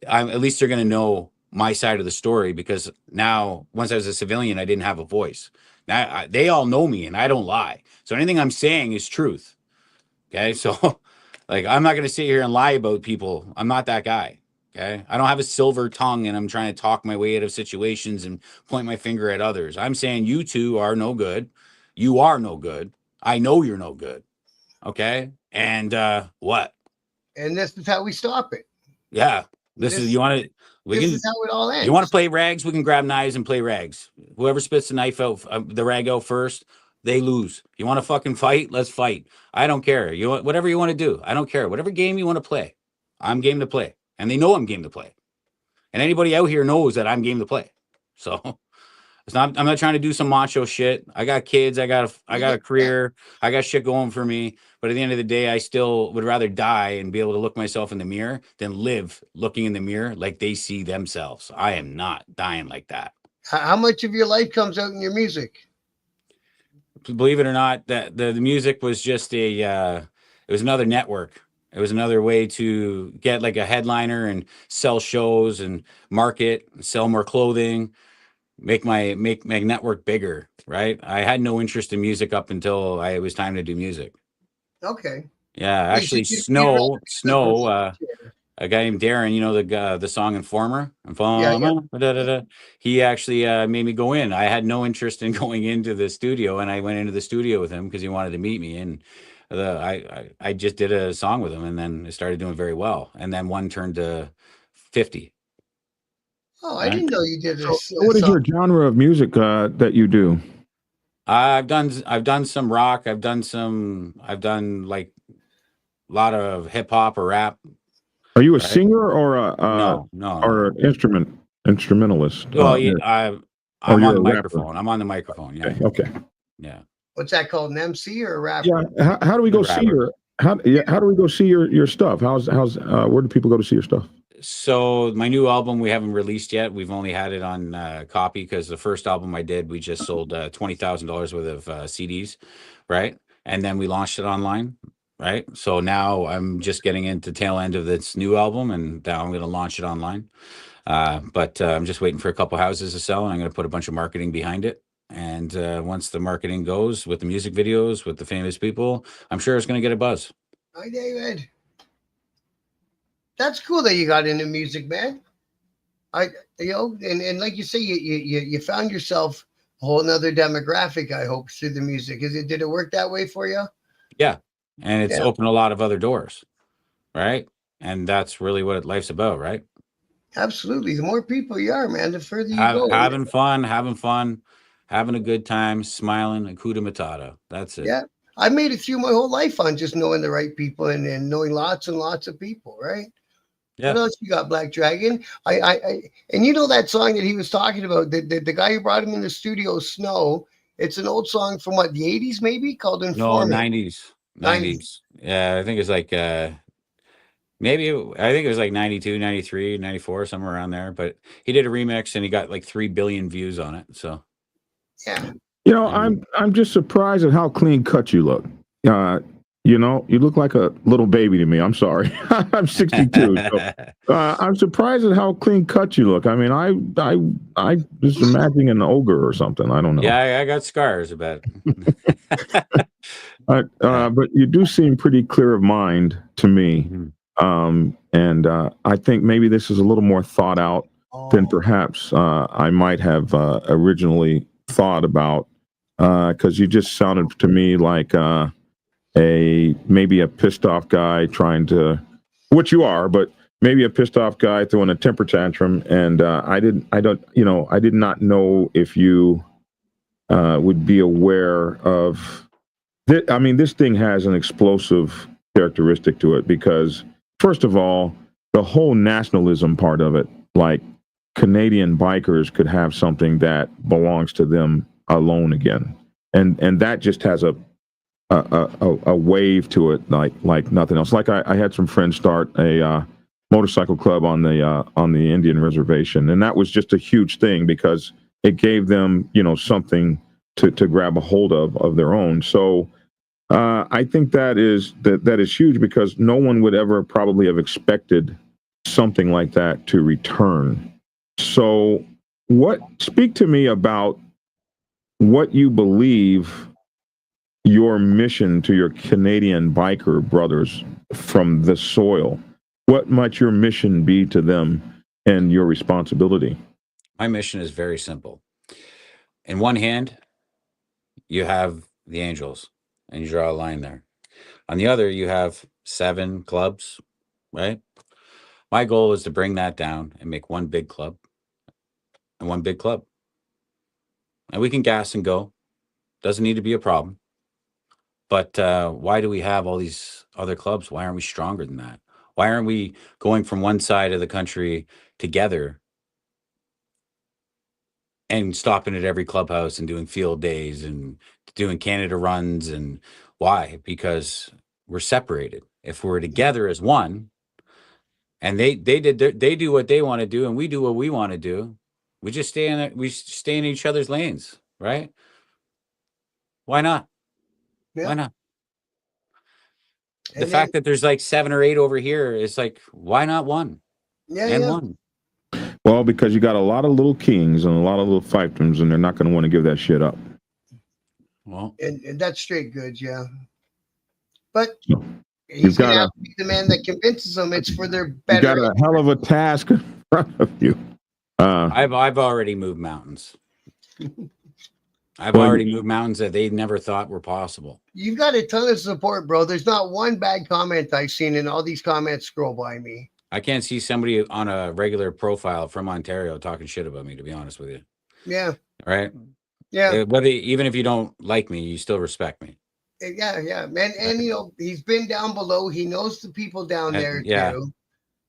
at least they're going to know my side of the story, because now, once I was a civilian, I didn't have a voice. Now they all know me and I don't lie, so anything I'm saying is truth. Okay, so like, I'm not going to sit here and lie about people. I'm not that guy. Okay, I don't have a silver tongue and I'm trying to talk my way out of situations and point my finger at others. I'm saying you two are no good. You are no good. I know you're no good. Okay, and what? And this is how we stop it. Yeah, this is, you want to. This is how it all ends. You want to play rags? We can grab knives and play rags. Whoever spits the knife out, the rag out first, they lose. You want to fucking fight? Let's fight. I don't care. You want, whatever you want to do. I don't care. Whatever game you want to play, I'm game to play. And they know I'm game to play. And anybody out here knows that I'm game to play. So it's not, I'm not trying to do some macho shit. I got kids. I got a career. I got shit going for me. But at the end of the day, I still would rather die and be able to look myself in the mirror than live looking in the mirror like they see themselves. I am not dying like that. How much of your life comes out in your music? Believe it or not, that the music was just it was another network. It was another way to get like a headliner and sell shows and market, sell more clothing, make my network bigger, right? I had no interest in music up until it was time to do music. Okay. Yeah, actually, Snow, a guy named Darren, you know, the song Informer. Yeah. He actually made me go in. I had no interest in going into the studio, and I went into the studio with him because he wanted to meet me. And I just did a song with him, and then it started doing very well. And then one turned to 50. Oh, I didn't know you did this. So what is your genre of music that you do? I've done some rock. I've done like a lot of hip hop or rap. Are you a singer or a no, or an instrumentalist? Well, I'm on the microphone. I'm on the microphone. Yeah. Okay. Yeah. What's that called? An MC or a rapper? Yeah. How do we go see your how do we go see your stuff? How's where do people go to see your stuff? So my new album we haven't released yet. We've only had it on copy because the first album I did, we just sold $20,000 worth of CDs, right? And then we launched it online, right? So now I'm just getting into tail end of this new album, and now I'm going to launch it online. But I'm just waiting for a couple houses to sell, and I'm going to put a bunch of marketing behind it. And once the marketing goes with the music videos, with the famous people, I'm sure it's going to get a buzz. Hi, David. That's cool that you got into music, man. And like you say, you found yourself a whole nother demographic, I hope, through the music. Did it work that way for you? Yeah. And it's opened a lot of other doors, right? And that's really what life's about, right? Absolutely. The more people you are, man, the further you go. Having fun, having a good time, smiling, Hakuna Matata. That's it. Yeah. I made it through my whole life on just knowing the right people and knowing lots and lots of people, right? Yeah. What else you got, Black Dragon? And you know that song that he was talking about, the guy who brought him in the studio, Snow. It's an old song from what, the 80s maybe, called Informer. No, 90s. Yeah, I think it's like maybe I think it was like 92, 93, 94, somewhere around there. But he did a remix and he got like 3 billion views on it. So yeah. You know, I'm just surprised at how clean cut you look. You know, you look like a little baby to me. I'm sorry. I'm 62. So, I'm surprised at how clean cut you look. I mean, I just imagining an ogre or something. I don't know. Yeah, I got scars about it. But you do seem pretty clear of mind to me. And I think maybe this is a little more thought out than perhaps I might have originally thought about, because you just sounded to me like maybe a pissed off guy trying to, which you are, but maybe a pissed off guy throwing a temper tantrum. And I did not know if you would be aware of. This thing has an explosive characteristic to it because, first of all, the whole nationalism part of it, like Canadian bikers could have something that belongs to them alone again, and that just has a wave to it like nothing else. Like I had some friends start a motorcycle club on the Indian reservation, and that was just a huge thing because it gave them something to grab a hold of their own. So I think that is huge because no one would ever probably have expected something like that to return. So speak to me about what you believe your mission to your Canadian biker brothers from the soil. What might your mission be to them and your responsibility? My mission is very simple. In one hand, you have the Angels, and you draw a line there. On the other, you have 7 clubs, right? My goal is to bring that down and make one big club and one big club. And we can gas and go. Doesn't need to be a problem. But why do we have all these other clubs? Why aren't we stronger than that? Why aren't we going from one side of the country together and stopping at every clubhouse and doing field days and doing Canada runs? And why? Because we're separated. If we're together as one, and they do what they want to do, and we do what we want to do, we just stay in each other's lanes, right? Why not? Yeah. Why not? And The fact that there's like 7 or 8 over here is like, why not one? One. Well, because you got a lot of little kings and a lot of little fiefdoms, and they're not going to want to give that shit up. Well, and that's straight goods, yeah. But so, he's going to have to be the man that convinces them it's for their better. You got a hell of a task in front of you. I've already moved mountains. I've already moved mountains that they never thought were possible. You've got a ton of support, bro. There's not one bad comment I've seen, and all these comments scroll by me. I can't see somebody on a regular profile from Ontario talking shit about me, to be honest with you. Yeah. Right? Yeah. Even if you don't like me, you still respect me. Yeah, man. And he's been down below. He knows the people down there too.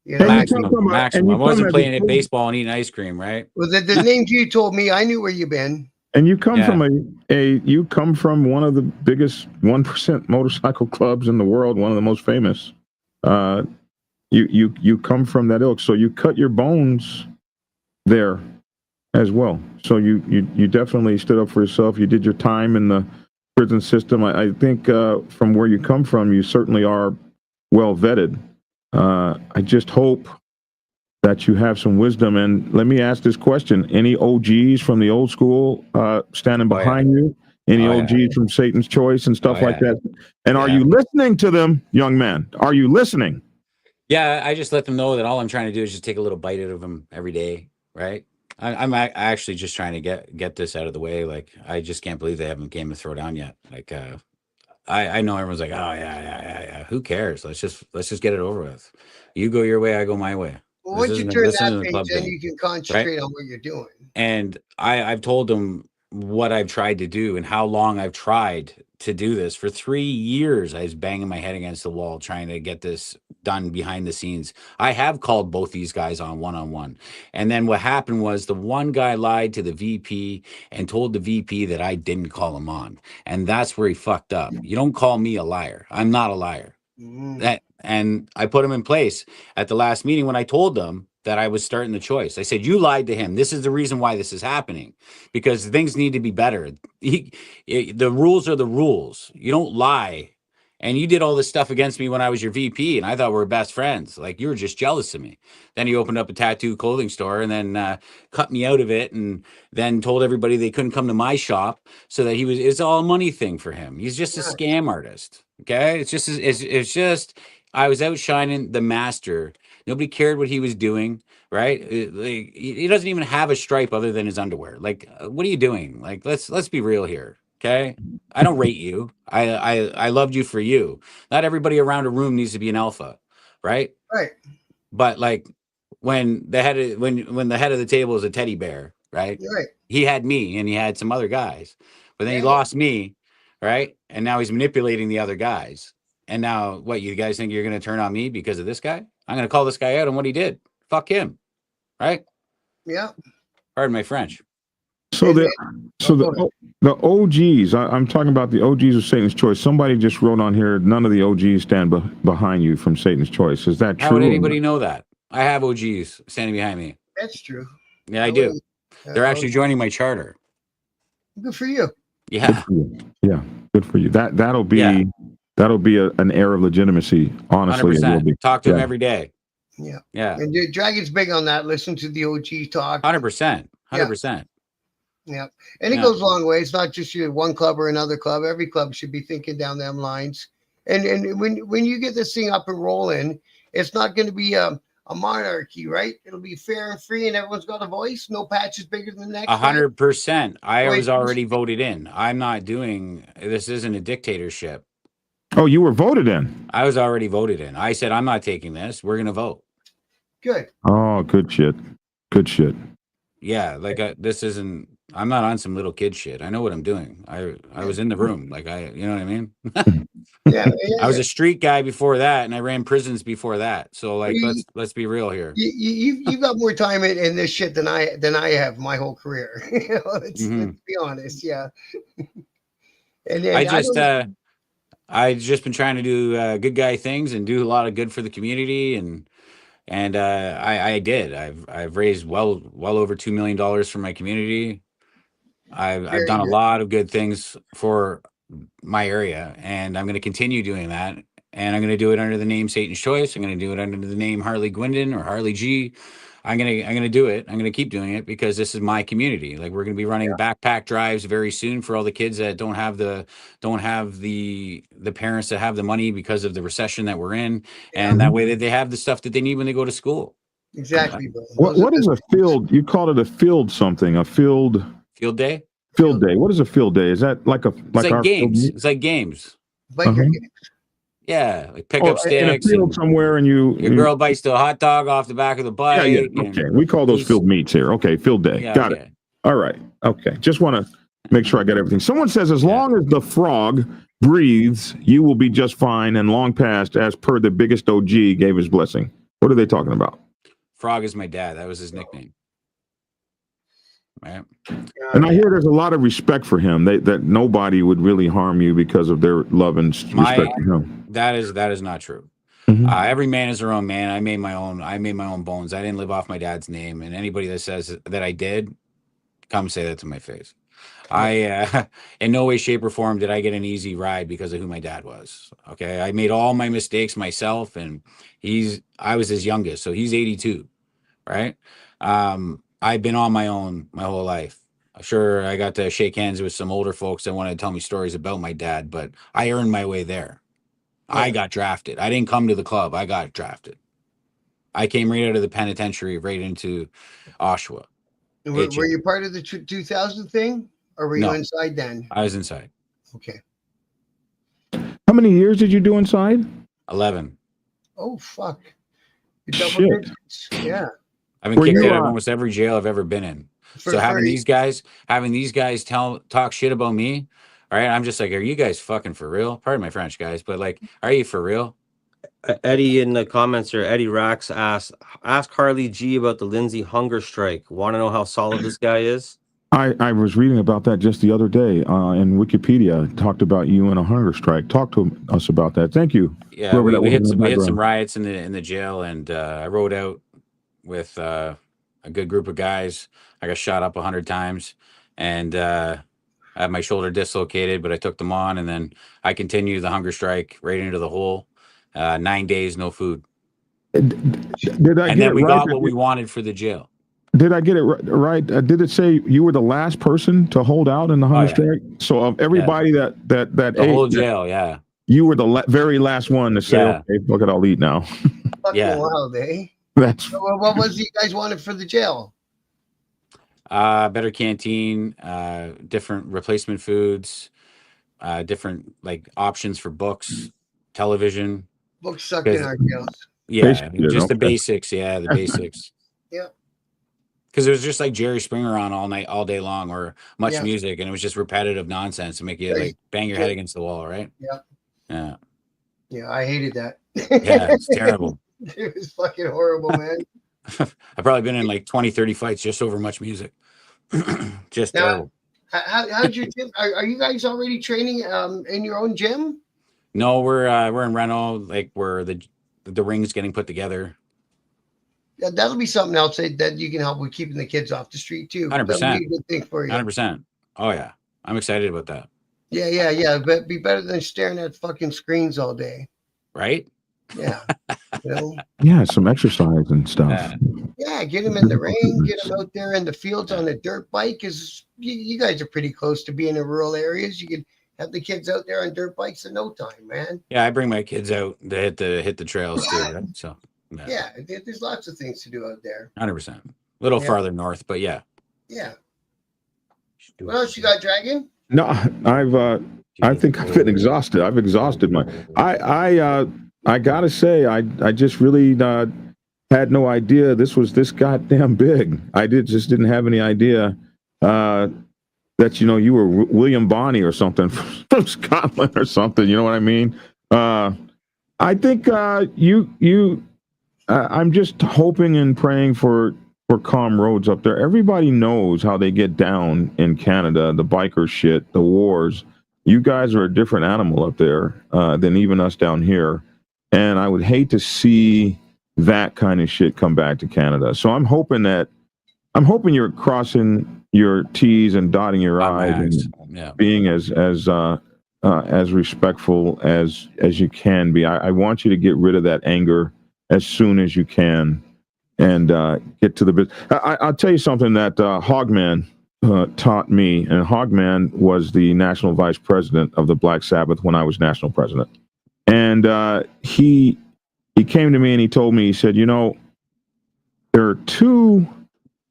Maximum. I wasn't playing at baseball and eating ice cream, right? Well, the names you told me, I knew where you've been. And you come from one of the biggest 1% motorcycle clubs in the world, one of the most famous. You come from that ilk, so you cut your bones there as well. So you definitely stood up for yourself. You did your time in the prison system. I think from where you come from, you certainly are well vetted. I just hope that you have some wisdom. And let me ask this question. Any OGs from the old school standing behind you? Any OGs from Satan's Choice and stuff like that? And are you listening to them, young man? Are you listening? Yeah, I just let them know that all I'm trying to do is just take a little bite out of them every day, right? I'm actually just trying to get this out of the way. Like, I just can't believe they haven't came to throw down yet. Like, I know everyone's like, oh yeah. Who cares? Let's just get it over with. You go your way, I go my way. Well, once you turn that page, then you can concentrate on what you're doing. And I've told them what I've tried to do and how long I've tried to do this. For 3 years, I was banging my head against the wall trying to get this done behind the scenes. I have called both these guys on one-on-one. And then what happened was the one guy lied to the VP and told the VP that I didn't call him on. And that's where he fucked up. You don't call me a liar. I'm not a liar. And I put him in place at the last meeting when I told them that I was starting the choice. I said, you lied to him. This is the reason why this is happening, because things need to be better. The rules are the rules. You don't lie And you did all this stuff against me when I was your VP, and I thought we were best friends. Like, you were just jealous of me. Then he opened up a tattoo clothing store and then cut me out of it, and then told everybody they couldn't come to my shop, so that it's all a money thing for him. He's just a scam artist. Okay. It's just, I was outshining the master. Nobody cared what he was doing. Right. Like, he doesn't even have a stripe other than his underwear. Like, what are you doing? Like, let's be real here. Okay. I don't rate you. I loved you for you. Not everybody around a room needs to be an alpha, right? Right. But like, when the head of the table is a teddy bear, right? Right. He had me and he had some other guys, but then he Yeah. lost me, right? And now he's manipulating the other guys. And now, what, you guys think you're going to turn on me because of this guy? I'm going to call this guy out on what he did. Fuck him, right? Yeah. Pardon my French. So the OGs, I'm talking about the OGs of Satan's Choice. Somebody just wrote on here, none of the OGs stand behind you from Satan's Choice. Is that true? How would anybody know that? I have OGs standing behind me. That's true. Yeah, I do. They're actually joining my charter. Good for you. Yeah. Yeah, good for you. That'll be an air of legitimacy. Honestly, it will be. Talk to them every day. Yeah. Yeah. And Dragon's big on that. Listen to the OG talk. 100%. 100%. Yeah. And it goes a long way. It's not just your one club or another club. Every club should be thinking down them lines. And when you get this thing up and rolling, it's not going to be a monarchy, right? It'll be fair and free, and everyone's got a voice. No patch is bigger than the next. 100%. I was already voted in. I'm not doing this. Isn't a dictatorship. Oh, you were voted in. I was already voted in. I said, I'm not taking this. We're going to vote. Good. Oh, good shit. Good shit. Yeah. Like, this isn't, I'm not on some little kid shit. I know what I'm doing. I was in the room. Like, you know what I mean? Yeah. I was a street guy before that, and I ran prisons before that. So, like, let's be real here. You've got more time in this shit than I have my whole career. Let's be honest. Yeah. And I've just been trying to do good guy things and do a lot of good for the community, and I did. I've raised well over $2 million for my community. I've done a lot of good things for my area, and I'm going to continue doing that. And I'm going to do it under the name Satan's Choice. I'm going to do it under the name Harley Guindon or Harley G. I'm gonna do it. I'm gonna keep doing it because this is my community. Like, we're gonna be running backpack drives very soon for all the kids that don't have the parents that have the money because of the recession that we're in, and that way that they have the stuff that they need when they go to school. Exactly. Bro. What is a field? You called it a field something. A field day. Field day. What is a field day? Is that like games? It's like games. Biker games. Yeah, like pick up sticks. In a field somewhere, and your girl bites the hot dog off the back of the bike. Yeah. Okay, we call those field meets here. Okay, field day. Yeah, got it. All right. Okay, just want to make sure I got everything. Someone says, as long as the frog breathes, you will be just fine. And long past, as per the biggest OG gave his blessing. What are they talking about? Frog is my dad. That was his nickname. Right. And I hear there's a lot of respect for him. That nobody would really harm you because of their love and respect for him. That is not true. Every man is their own man. I made my own bones. I didn't live off my dad's name. And anybody that says that I did, come say that to my face. I in no way, shape, or form did I get an easy ride because of who my dad was. Okay, I made all my mistakes myself, and I was his youngest, so he's 82, right? I've been on my own my whole life. Sure, I got to shake hands with some older folks that wanted to tell me stories about my dad, but I earned my way there. Yeah. I got drafted. I didn't come to the club. I got drafted. I came right out of the penitentiary, right into Oshawa. Were you part of the 2000 thing, or were you inside then? I was inside. Okay. How many years did you do inside? 11. Oh, fuck. You're double digits. Yeah. I've been kicked out of almost every jail I've ever been in. So having these guys talk shit about me, all right, I'm just like, are you guys fucking for real? Pardon my French, guys, but like, are you for real? Eddie in the comments here, Eddie Rax asked, ask Harley G about the Lindsay hunger strike. Want to know how solid this guy is? I was reading about that just the other day in Wikipedia. Talked about you in a hunger strike. Talk to us about that. Thank you. Yeah, we hit some riots in the jail, and I rode out with a good group of guys. I got shot up 100 times, and I had my shoulder dislocated, but I took them on, and then I continued the hunger strike right into the hole. 9 days, no food. Did I And get then it we right? got what we wanted for the jail. Did I get it right? Did it say you were the last person to hold out in the hunger yeah. strike? So of everybody that The ate, whole jail, yeah. you were the very last one to say, Yeah. "Okay, look, I'll eat now." Fucking Yeah. wild, eh? That's So what was it you guys wanted for the jail? Better canteen, different replacement foods, different like options for books, television. Books sucked in our jails. Yeah, Basically, just the okay. basics. Yeah, the basics. Yeah. Because it was just like Jerry Springer on all night, all day long, or much Yeah. music, and it was just repetitive nonsense to make you like bang your head against the wall, right? Yeah. Yeah. Yeah, I hated that. Yeah, it's terrible. It was fucking horrible, man. I've probably been in like 20, 30 fights just over much music. Just Now, terrible. How's your gym? Are you guys already training in your own gym? No, we're in Reno, like where the ring's getting put together. Yeah, that'll be something else that you can help with keeping the kids off the street too. 100%. That'll be a good thing for you. 100%. Oh yeah, I'm excited about that. Yeah. But be better than staring at fucking screens all day. Right? Yeah. You know? Yeah, some exercise and stuff. Yeah, get them in the rain, get them out there in the fields on a dirt bike, because you guys are pretty close to being in rural areas. You can have the kids out there on dirt bikes in no time, man. Yeah, I bring my kids out to hit the trails too. Right? So yeah, there's lots of things to do out there. 100%. A little farther north, but yeah. Yeah. What else you got, Dragon? No, I think I've been exhausted. I've exhausted my. I gotta say, I just really had no idea this was this goddamn big. I just didn't have any idea that you were William Bonney or something from Scotland or something. You know what I mean? I think I'm just hoping and praying for calm roads up there. Everybody knows how they get down in Canada, the biker shit, the wars. You guys are a different animal up there than even us down here. And I would hate to see that kind of shit come back to Canada. So I'm hoping you're crossing your T's and dotting your I's and being as respectful as you can be. I want you to get rid of that anger as soon as you can and get to the business. I'll tell you something that Hogman taught me, and Hogman was the national vice president of the Black Sabbath when I was national president. And he came to me and he told me, he said, there are two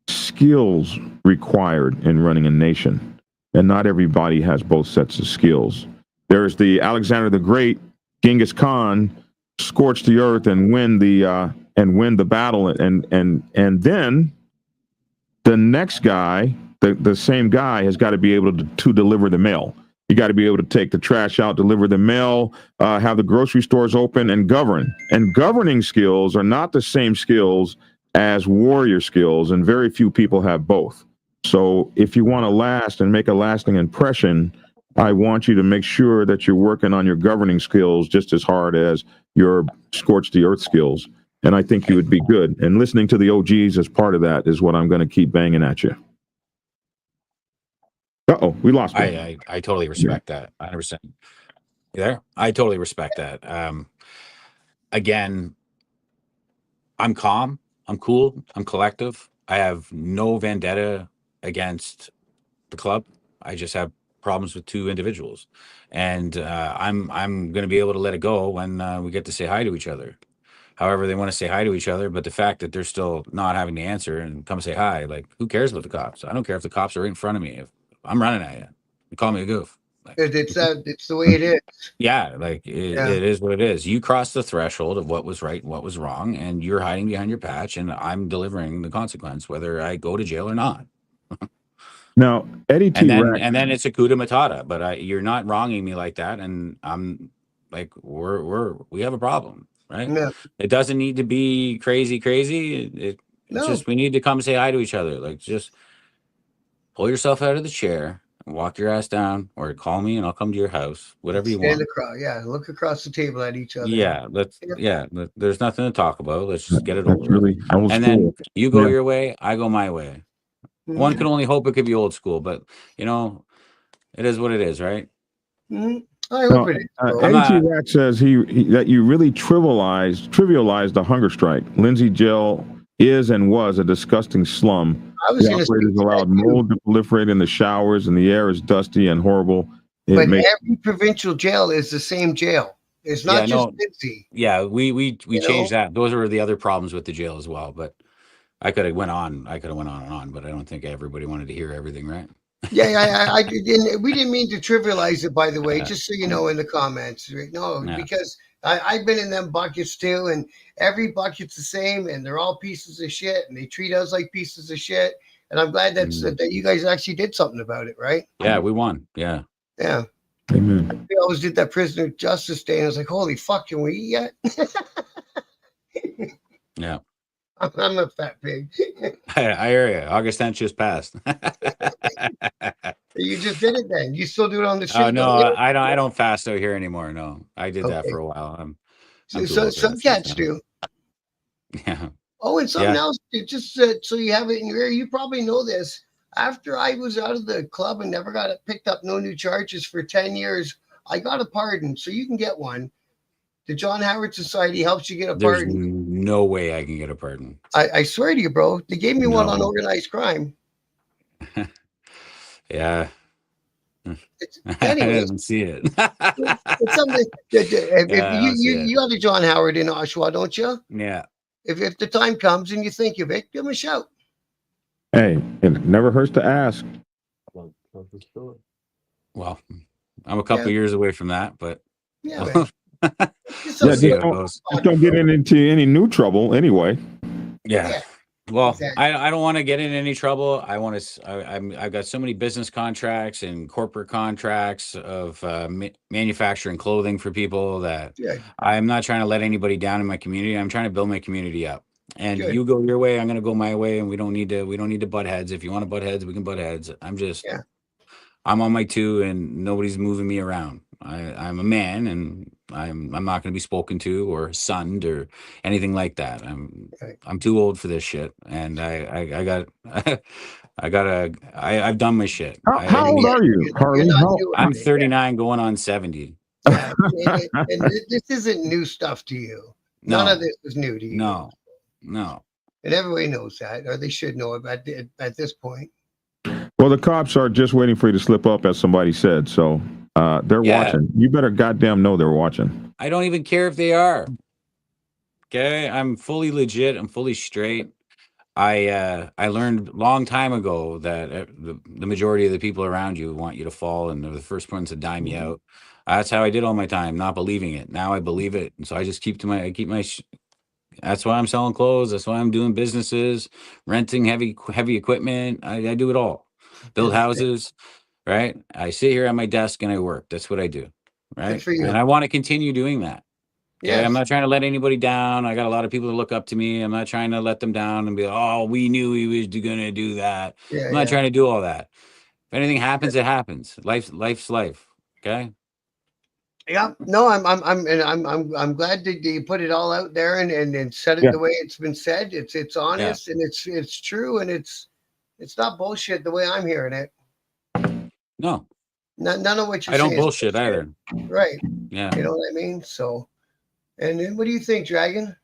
skills required in running a nation, and not everybody has both sets of skills. There's the Alexander the Great, Genghis Khan, scorch the earth and win the battle, and then the next guy, the same guy, has got to be able to deliver the mail. You got to be able to take the trash out, deliver the mail, have the grocery stores open, and govern. And governing skills are not the same skills as warrior skills, and very few people have both. So if you want to last and make a lasting impression, I want you to make sure that you're working on your governing skills just as hard as your scorch the earth skills. And I think you would be good. And listening to the OGs as part of that is what I'm going to keep banging at you. Uh-oh, we lost me. I totally respect that. 100%. You there? I totally respect that. Again, I'm calm. I'm cool. I'm collective. I have no vendetta against the club. I just have problems with two individuals, and I'm going to be able to let it go when we get to say hi to each other. However they want to say hi to each other, but the fact that they're still not having to answer and come say hi, like, who cares about the cops? I don't care if the cops are right in front of me. If I'm running at you, you call me a goof. Like, it's the way it is. Yeah, like it is what it is. You crossed the threshold of what was right and what was wrong, and you're hiding behind your patch, and I'm delivering the consequence, whether I go to jail or not. Now, Eddie T. And then it's a coup de matata, but you're not wronging me like that, and I'm like, we have a problem, right? Yeah. It doesn't need to be crazy. It's just we need to come say hi to each other. Like, just pull yourself out of the chair and walk your ass down, or call me and I'll come to your house, whatever you want. Look across the table at each other. Yeah, there's nothing to talk about. Let's just get it over. And then you go your way, I go my way. One can only hope it could be old school, but It is what it is, right? Mhm. I No, hope it is, bro. I'm AG not- Rack says that you really trivialized the hunger strike. Lindsay Jail is and was a disgusting slum. I was The going to operators say allowed that too. mold to proliferate in the showers, and the air is dusty and horrible. But makes every provincial jail is the same jail. It's not Yeah, just no. Lindsay. Yeah, we You changed know? that. Those are the other problems with the jail as well. But I could have went on. I could have went on and on, but I don't think everybody wanted to hear everything, right? Yeah, I didn't. We didn't mean to trivialize it, by the way. Yeah. Just so you know, in the comments, right? No, Yeah. because I've been in them buckets too, and every bucket's the same, and they're all pieces of shit, and they treat us like pieces of shit. And I'm glad that you guys actually did something about it, right? Yeah, we won. Yeah. Yeah. Amen. We always did that prisoner of justice day, and I was like, holy fuck, can we eat yet? Yeah. I'm a fat pig. I hear you. August 10th just passed. You just did it then. You still do it on the street? Oh no, don't you? I don't fast out here anymore. No, I did that Okay. for a while. I'm So, too so old for some that stuff cats now. do. Yeah. Oh, and something Yeah. else, just so you have it in your ear, you probably know this. After I was out of the club and never got picked up no new charges for 10 years, I got a pardon. So you can get one. The John Howard Society helps you get a There's pardon. no way I can get a pardon. I swear to you, bro. They gave me one on No. organized crime. Yeah. I Anyway, didn't see it. it's something if Yeah, I don't see it. you got the John Howard in Oshawa, don't you? Yeah. If the time comes and you think of it, give him a shout. Hey, it never hurts to ask. Well, I'm a couple years away from that, but Yeah, man. Just we'll Yeah, see just how it goes. don't get into any new trouble anyway. Yeah. Well, exactly. I don't want to get in any trouble. I've got so many business contracts and corporate contracts of manufacturing clothing for people that Good. I'm not trying to let anybody down in my community. I'm trying to build my community up. And Good. you go your way, I'm going to go my way, and we don't need to butt heads. If you want to butt heads, we can butt heads. I'm on my two, and nobody's moving me around. I'm a man, and I'm not going to be spoken to or sunned or anything like that. I'm too old for this shit, and I've done my shit. How old are you, Harley? I'm 39, going on 70. Yeah, and this isn't new stuff to you. None of this is new to you. No. And everybody knows that, or they should know it at this point. Well, the cops are just waiting for you to slip up, as somebody said. So they're watching. You better goddamn know they're watching. I don't even care if they are. Okay, I'm fully legit. I'm fully straight. I learned a long time ago that the majority of the people around you want you to fall, and they're the first ones to dime you out. That's how I did all my time, not believing it. Now I believe it, and so I just keep my. That's why I'm selling clothes. That's why I'm doing businesses, renting heavy equipment. I do it all. Build houses, right? I sit here at my desk and I work. That's what I do, right? Good for you. And I want to continue doing that. Okay, Yes. I'm not trying to let anybody down. I got a lot of people that look up to me. I'm not trying to let them down and be like, oh, we knew he was going to do that. I'm not trying to do all that. If anything happens, it happens. Life's life. Okay. Yeah. No, I'm glad that you put it all out there and said it the way it's been said. It's honest and it's true and it's not bullshit the way I'm hearing it. No. None of what you're saying. I don't bullshit either. Right. Yeah. You know what I mean? So, and then what do you think, Dragon?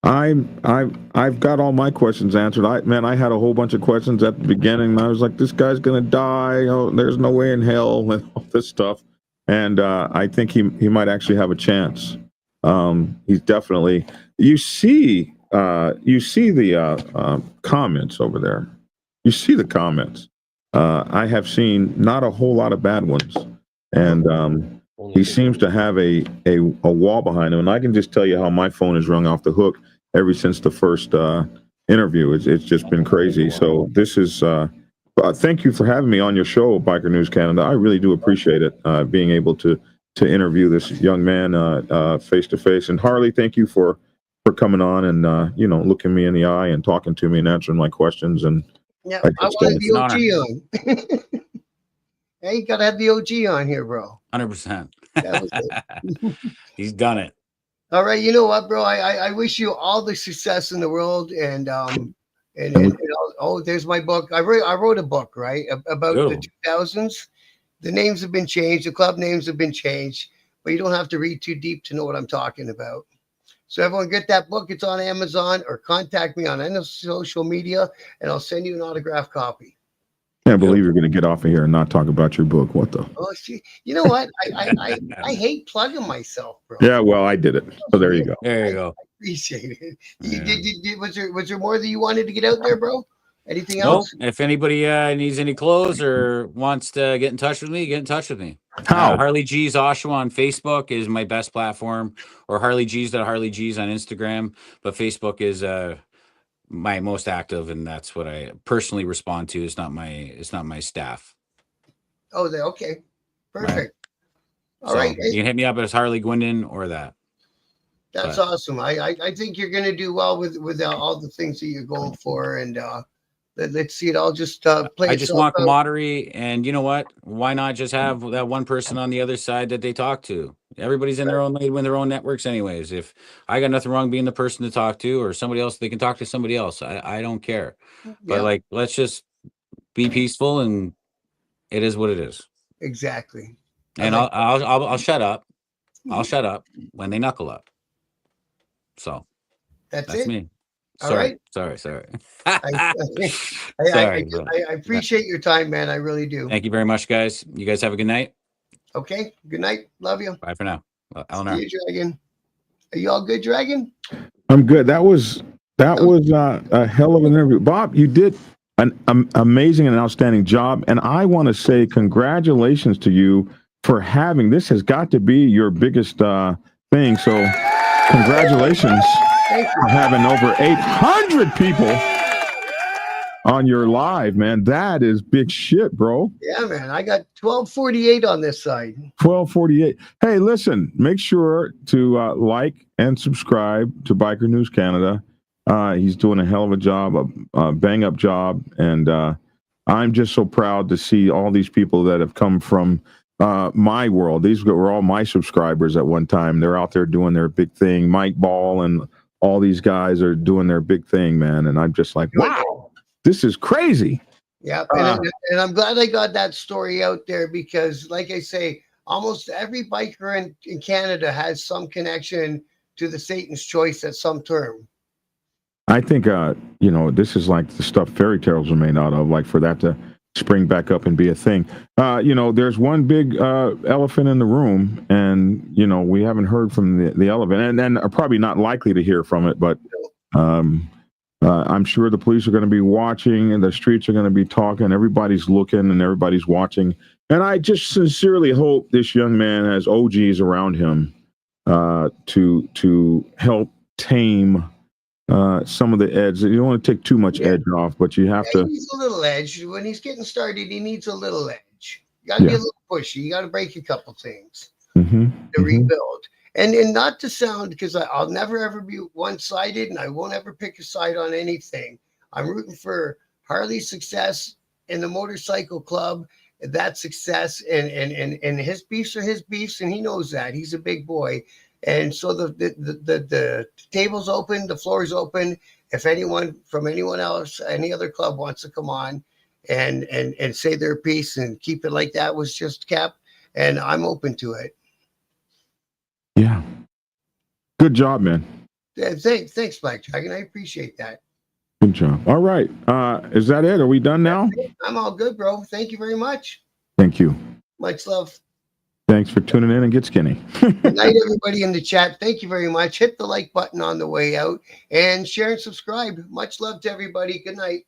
I've got all my questions answered. I had a whole bunch of questions at the beginning. And I was like, this guy's gonna die. Oh, there's no way in hell, and all this stuff. And I think he might actually have a chance. He's definitely. You see the comments over there. You see the comments. I have seen not a whole lot of bad ones, and he seems to have a wall behind him. And I can just tell you how my phone has rung off the hook ever since the first interview. It's just been crazy. So this is. Thank you for having me on your show, Biker News Canada. I really do appreciate it, being able to interview this young man face to face. And Harley, thank you for coming on and looking me in the eye and talking to me and answering my questions. And yeah, I wanted the OG on. Hey, you gotta have the OG on here, bro. 100%. That was it. He's done it. All right, you know what, bro? I wish you all the success in the world, and there's my book. I wrote a book, right, about the 2000s, The names have been changed. The club names have been changed, but you don't have to read too deep to know what I'm talking about. So everyone get that book. It's on Amazon, or contact me on any social media, and I'll send you an autographed copy. Can't believe you're going to get off of here and not talk about your book. What the? Oh, see, you know what? I hate plugging myself, bro. Yeah, well, I did it. So there you go. There you go. Appreciate it. Yeah. Was there more that you wanted to get out there, bro? Anything Nope. else? If anybody needs any clothes or wants to get in touch with me, get in touch with me. How? Harley G's Oshawa on Facebook is my best platform, or Harley G's on Instagram. But Facebook is my most active, and that's what I personally respond to. It's not my staff. Oh, okay. Perfect. All So right. you can hit me up as Harley Guindon or that. That's awesome. I think you're going to do well with all the things that you're going for, and let's see it all just play. I just want camaraderie, and you know what? Why not just have that one person on the other side that they talk to? Everybody's in their own lane with their own networks, anyways. If I got nothing wrong being the person to talk to, or somebody else, they can talk to somebody else. I don't care. But like, let's just be peaceful, and it is what it is. Exactly. And I'll shut up. I'll shut up when they knuckle up. So that's it. me. Sorry. Sorry. I appreciate your time, man. I really do. Thank you very much, guys. You guys have a good night. Okay. Good night. Love you. Bye for now. Eleanor. See you, Dragon. Are you all good, Dragon? I'm good. That was a hell of an interview. Bob, you did an amazing and outstanding job. And I want to say congratulations to you for having, this has got to be your biggest thing. So congratulations for having over 800 people on your live, man. That is big shit, bro. Yeah, man. I got 1248 on this side. 1248. Hey, listen, make sure to like and subscribe to Biker News Canada. He's doing a hell of a job, a bang up job. And I'm just so proud to see all these people that have come from my world. These were all my subscribers at one time. They're out there doing their big thing. Mike Ball and all these guys are doing their big thing, man. And I'm just like, wow, this is crazy. Yeah. And I'm glad I got that story out there, because like I say, almost every biker in Canada has some connection to the Satan's Choice at some term. I think, this is like the stuff fairy tales are made out of, like for that to spring back up and be a thing. There's one big elephant in the room, and, we haven't heard from the elephant, and are probably not likely to hear from it, but I'm sure the police are going to be watching, and the streets are going to be talking. Everybody's looking and everybody's watching. And I just sincerely hope this young man has OGs around him to help tame some of the edge. You don't want to take too much edge off, but you have to. He needs a little edge. When he's getting started, he needs a little edge. You got to be a little pushy. You got to break a couple things to rebuild. And not to sound, because I'll never ever be one-sided, and I won't ever pick a side on anything. I'm rooting for Harley's success in the motorcycle club, that success, and his beefs are his beefs, and he knows that. He's a big boy. And so the table's open, the floor's open. If anyone from anyone else, any other club wants to come on and say their piece and keep it like that was just kept, and I'm open to it. Yeah. Good job, man. Yeah, thanks, Black Dragon. I appreciate that. Good job. All right. Is that it? Are we done now? I'm all good, bro. Thank you very much. Thank you. Much love. Thanks for tuning in, and get skinny. Good night, everybody in the chat. Thank you very much. Hit the like button on the way out and share and subscribe. Much love to everybody. Good night.